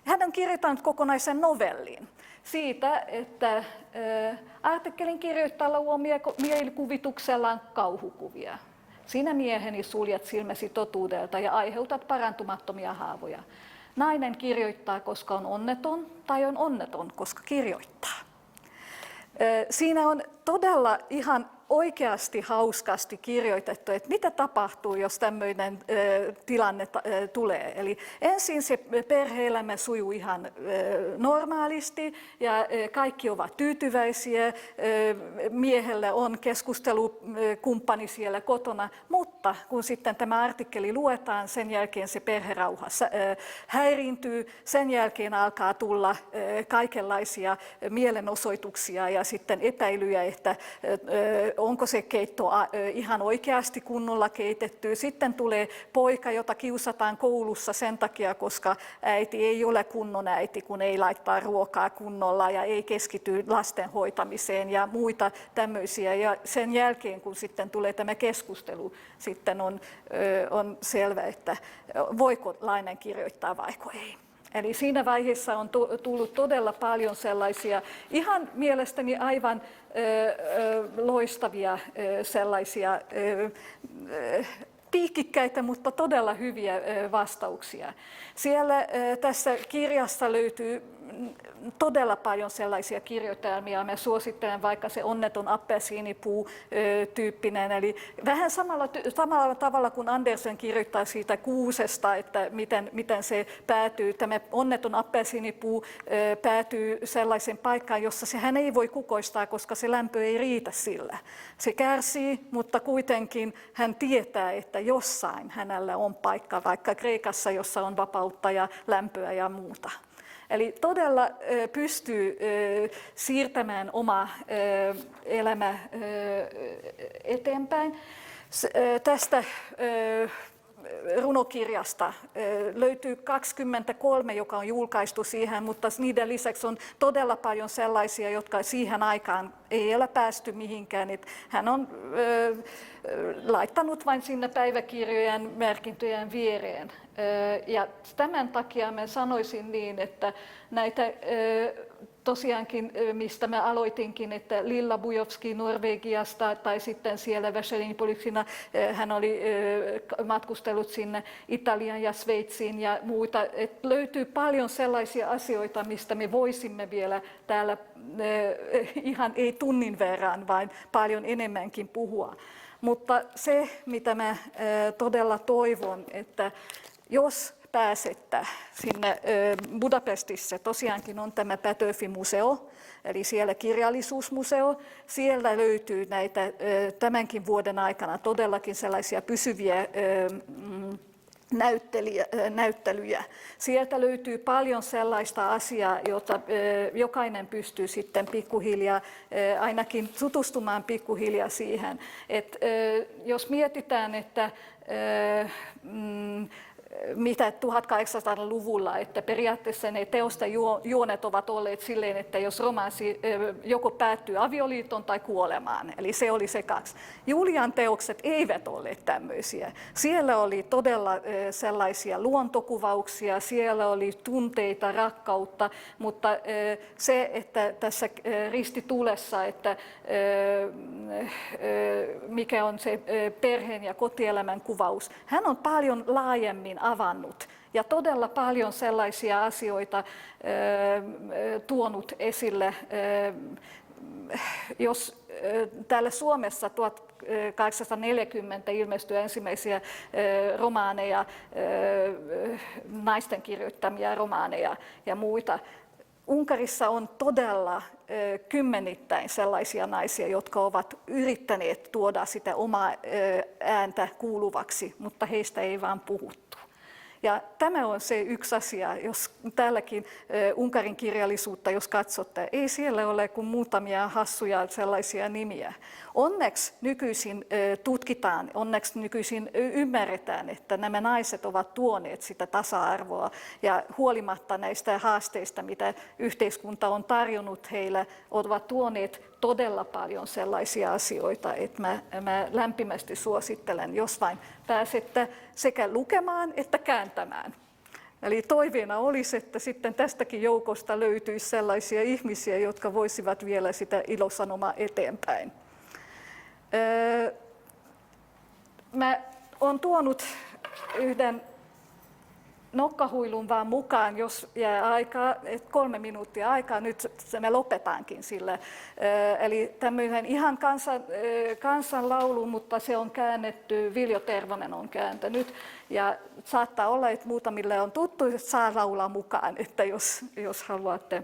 Hän on kirjoittanut kokonaisen novellin siitä, että artikkelin kirjoittajalla luo mielikuvituksellaan kauhukuvia. Sinä mieheni suljet silmäsi totuudelta ja aiheutat parantumattomia haavoja. Nainen kirjoittaa, koska on onneton, tai on onneton, koska kirjoittaa. Siinä on todella ihan oikeasti hauskasti kirjoitettu, että mitä tapahtuu, jos tämmöinen tilanne tulee. Eli ensin se perhe-elämä sujuu ihan normaalisti ja kaikki ovat tyytyväisiä, miehellä on keskustelukumppani siellä kotona, mutta kun sitten tämä artikkeli luetaan, sen jälkeen se perherauha häiriintyy, sen jälkeen alkaa tulla kaikenlaisia mielenosoituksia ja sitten epäilyjä, että onko se keitto ihan oikeasti kunnolla keitetty. Sitten tulee poika, jota kiusataan koulussa sen takia, koska äiti ei ole kunnon äiti, kun ei laittaa ruokaa kunnolla ja ei keskity lasten hoitamiseen ja muita tämmöisiä. Ja sen jälkeen, kun sitten tulee tämä keskustelu, sitten on selvä, että voiko nainen kirjoittaa vaiko ei. Eli siinä vaiheessa on tullut todella paljon sellaisia ihan mielestäni aivan loistavia sellaisia piikikkäitä, mutta todella hyviä vastauksia. Siellä tässä kirjassa löytyy todella paljon sellaisia kirjoitelmia. Mä suosittelen vaikka se onneton appelsiinipuu tyyppinen. Eli vähän samalla tavalla kuin Andersen kirjoittaa siitä kuusesta, että miten se päätyy. Tämä onneton appelsiinipuu päätyy sellaisen paikkaan, jossa hän ei voi kukoistaa, koska se lämpö ei riitä sillä. Se kärsii, mutta kuitenkin hän tietää, että jossain hänellä on paikka, vaikka Kreikassa, jossa on vapautta ja lämpöä ja muuta. Eli todella pystyy siirtämään oma elämä eteenpäin. Tästä runokirjasta. Löytyy 23, joka on julkaistu siihen, mutta niiden lisäksi on todella paljon sellaisia, jotka siihen aikaan ei ole päästy mihinkään. Hän on laittanut vain sinne päiväkirjojen merkintöjen viereen. Ja tämän takia mä sanoisin niin, että näitä tosiaankin, mistä mä aloitinkin, että Lilla Bujovski Norvegiasta tai sitten siellä Vaseline Poliksina, hän oli matkustellut sinne Italiaan ja Sveitsiin ja muita. Että löytyy paljon sellaisia asioita, mistä me voisimme vielä täällä ihan ei tunnin verran, vaan paljon enemmänkin puhua. Mutta se, mitä mä todella toivon, että jos pääsette sinne Budapestissa, tosiaankin on tämä Petőfi-museo, eli siellä kirjallisuusmuseo. Siellä löytyy näitä tämänkin vuoden aikana todellakin sellaisia pysyviä näyttelyjä. Sieltä löytyy paljon sellaista asiaa, jota jokainen pystyy sitten pikkuhiljaa ainakin tutustumaan pikkuhiljaa siihen. Et, jos mietitään, että mitä 1800-luvulla, että periaatteessa ne teosten juonet ovat olleet silleen, että jos romanssi joko päättyy avioliiton tai kuolemaan, eli se oli se kaksi. Julian teokset eivät olleet tämmöisiä. Siellä oli todella sellaisia luontokuvauksia, siellä oli tunteita, rakkautta, mutta se, että tässä ristitulessa, että mikä on se perheen ja kotielämän kuvaus, hän on paljon laajemmin avannut ja todella paljon sellaisia asioita tuonut esille. Jos täällä Suomessa 1840 ilmestyi ensimmäisiä romaaneja, naisten kirjoittamia romaaneja ja muita, Unkarissa on todella kymmenittäin sellaisia naisia, jotka ovat yrittäneet tuoda sitä omaa ääntä kuuluvaksi, mutta heistä ei vaan puhuttu. Ja tämä on se yksi asia, jos täälläkin Unkarin kirjallisuutta, jos katsotte, ei siellä ole kuin muutamia hassuja sellaisia nimiä. Onneksi nykyisin tutkitaan, onneksi nykyisin ymmärretään, että nämä naiset ovat tuoneet sitä tasa-arvoa ja huolimatta näistä haasteista, mitä yhteiskunta on tarjonnut heille, ovat tuoneet todella paljon sellaisia asioita, että mä lämpimästi suosittelen, jos vain pääsette sekä lukemaan että kääntämään. Eli toiveena olisi, että sitten tästäkin joukosta löytyisi sellaisia ihmisiä, jotka voisivat vielä sitä ilosanomaa eteenpäin. Mä olen tuonut yhden nokkahuilun vaan mukaan, jos jää aikaa, 3 minuuttia aikaa, nyt me lopetaankin sillä. Eli tämmöinen ihan kansanlaulu, mutta se on käännetty, Viljo Tervonen on kääntänyt. Ja saattaa olla, että muutamille on tuttu, että saa laulaa mukaan, että jos haluatte.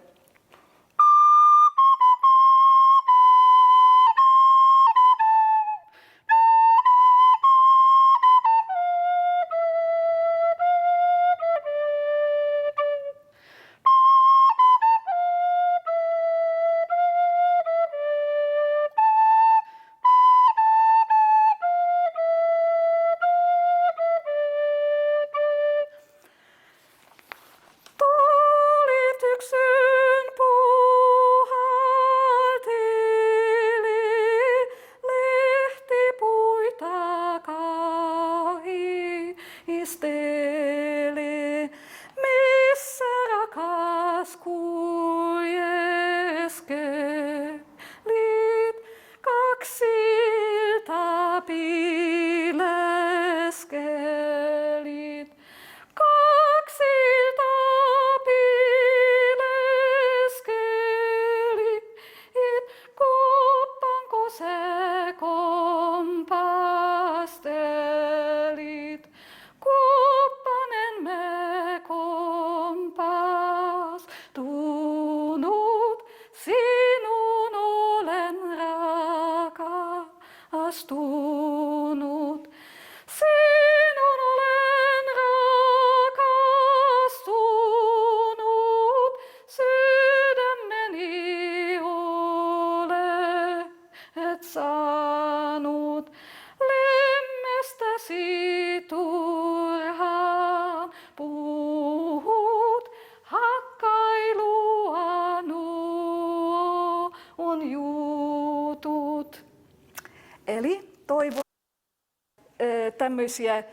tämmöisiä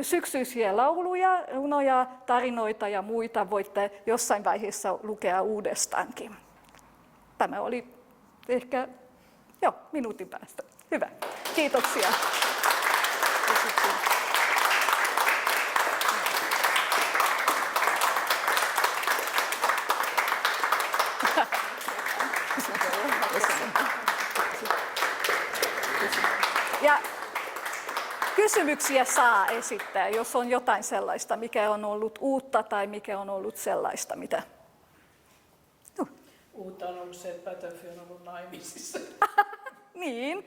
syksyisiä lauluja, runoja, tarinoita ja muita voitte jossain vaiheessa lukea uudestaankin. Tämä oli ehkä minuutin päästä. Hyvä. Kiitoksia. Ja kysymyksiä saa esittää, jos on jotain sellaista, mikä on ollut uutta tai mikä on ollut sellaista, mitä... Uutta on ollut se, että Pätöfi on ollut naimisissa. Niin.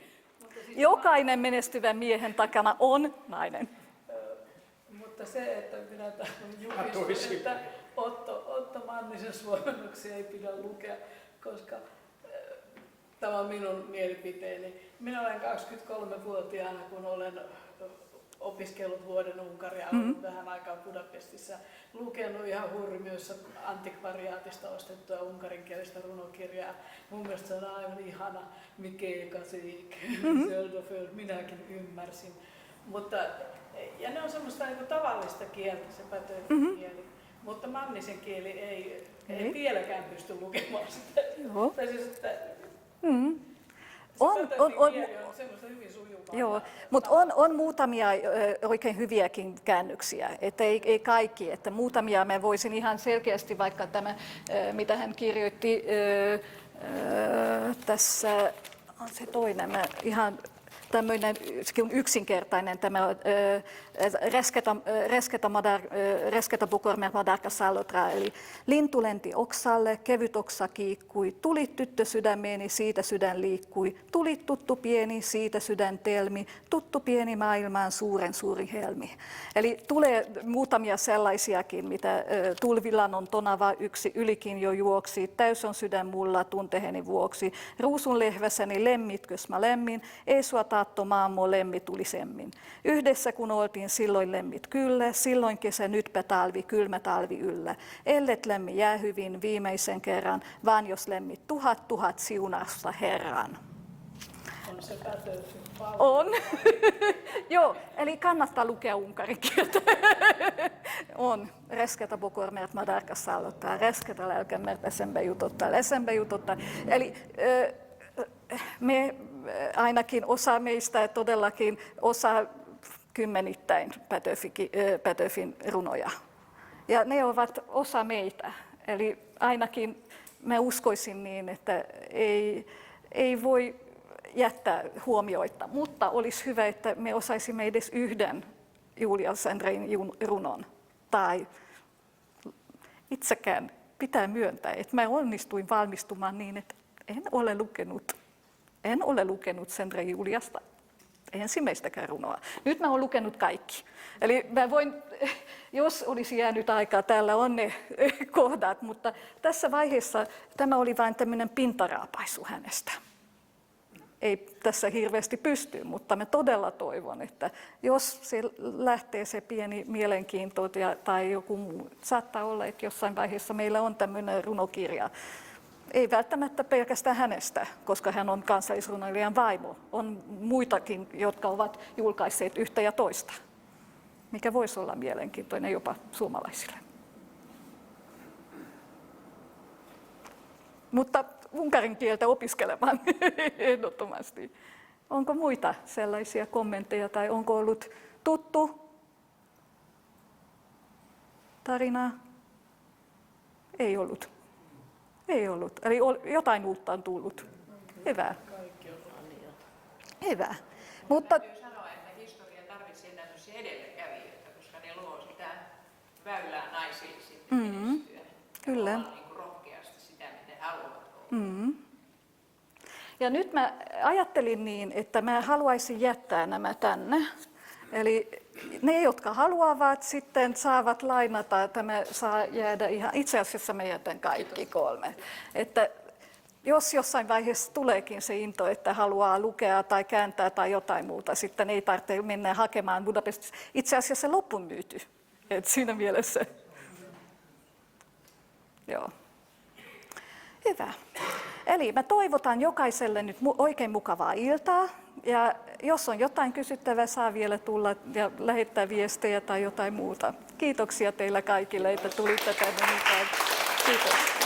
Jokainen menestyvän miehen takana on nainen. Mutta se, että minä julkistin, että Otto Mannisen suomennoksia ei pidä lukea, koska tämä on minun mielipiteeni. Minä olen 23-vuotiaana, kun olen opiskellut vuoden Unkaria, ollut vähän aikaa Budapestissa, lukenut ihan hurmioissa antikvariaatista ostettua unkarinkielistä runokirjaa. Mun mielestä se on aivan ihana, Mikkel Kasik, Söldoföld, minäkin ymmärsin. Mutta, ja ne on semmoista niin kuin tavallista kieltä, se Pätöfin kieli. Mutta Mannisen kieli ei vieläkään pysty lukemaan sitä. Tai siis, että on semmoista hyvin sujuvaa. Joo, mutta on muutamia oikein hyviäkin käännöksiä, että ei kaikki, että muutamia mä voisin ihan selkeästi, vaikka tämä, mitä hän kirjoitti tässä, on se toinen, mä ihan tämmöinen yksinkertainen tämä Resketa Bukormer Madarka Sallotra, eli lintu lenti oksalle, kevyt oksa kiikkui, tulit tyttö sydämeeni, siitä sydän liikkui, tulit tuttu pieni, siitä sydän telmi, tuttu pieni maailmaan suuren suuri helmi. Eli tulee muutamia sellaisiakin, mitä tulvillan on tonava yksi ylikin jo juoksi, täys on sydän mulla tunteheni vuoksi, ruusun lehvässäni lemmitkös mä lemmin, ei sua taatto maammo lemmi tulisemmin. Yhdessä kun oltiin silloin lemmit kyllä, silloin kesä nytpä talvi, kylmä talvi yllä. Ellet lemmi jää hyvin viimeisen kerran, vaan jos lemmit tuhat siunausta Herran. On se Pätöfi. On. Joo, eli kannattaa lukea unkarin kieltä. On. Resketa Bukormer Madarka Sallotra, Resketa Lälkämer Lesembe jutottaa. Eli me ainakin osa meistä todellakin osaa kymmenittäin Pätöfin runoja. Ja ne ovat osa meitä. Eli ainakin mä uskoisin niin, että ei voi jättää huomioita, mutta olisi hyvä, että me osaisimme edes yhden Julia Sandrein runon. Tai itsekään pitää myöntää, että mä onnistuin valmistumaan niin, että en ole lukenut Sandre Juliasta ensimmäistäkään runoa. Nyt mä olen lukenut kaikki. Eli mä voin, jos olisi jäänyt aikaa, täällä on ne kohdat, mutta tässä vaiheessa tämä oli vain tämmöinen pintaraapaisu hänestä. Ei tässä hirveästi pysty, mutta mä todella toivon, että jos se lähtee se pieni mielenkiinto tai joku muu, saattaa olla, että jossain vaiheessa meillä on tämmöinen runokirja. Ei välttämättä pelkästään hänestä, koska hän on kansallisrunoilijan vaimo. On muitakin, jotka ovat julkaisseet yhtä ja toista, mikä voisi olla mielenkiintoinen jopa suomalaisille. Mutta unkarin kieltä opiskelemaan ehdottomasti. Onko muita sellaisia kommentteja tai onko ollut tuttu tarinaa? Ei ollut. Ei ollut. Eli jotain uutta on tullut. Hyvä. Hyvä. Mutta täytyy sanoa, että historia tarvitsee tämmöisiä edelläkävijöitä, koska ne luo sitä väylää naisille sitten menestyä. Kyllä. Niin kuin rohkeasti sitä, mitä he haluavat olla. Ja nyt mä ajattelin niin, että mä haluaisin jättää nämä tänne. Eli ne, jotka haluavat, sitten saavat lainata. Tämä saa jäädä ihan, itse asiassa mä jätän kaikki 3. Että jos jossain vaiheessa tuleekin se into, että haluaa lukea tai kääntää tai jotain muuta, sitten ei tarvitse mennä hakemaan Budapestissa. Itse asiassa loppuun myyty. Et siinä mielessä. Joo. Hyvä. Eli mä toivotan jokaiselle nyt oikein mukavaa iltaa. Ja jos on jotain kysyttävää, saa vielä tulla ja lähettää viestejä tai jotain muuta. Kiitoksia teillä kaikille, että tulitte tänne mukaan. Kiitos.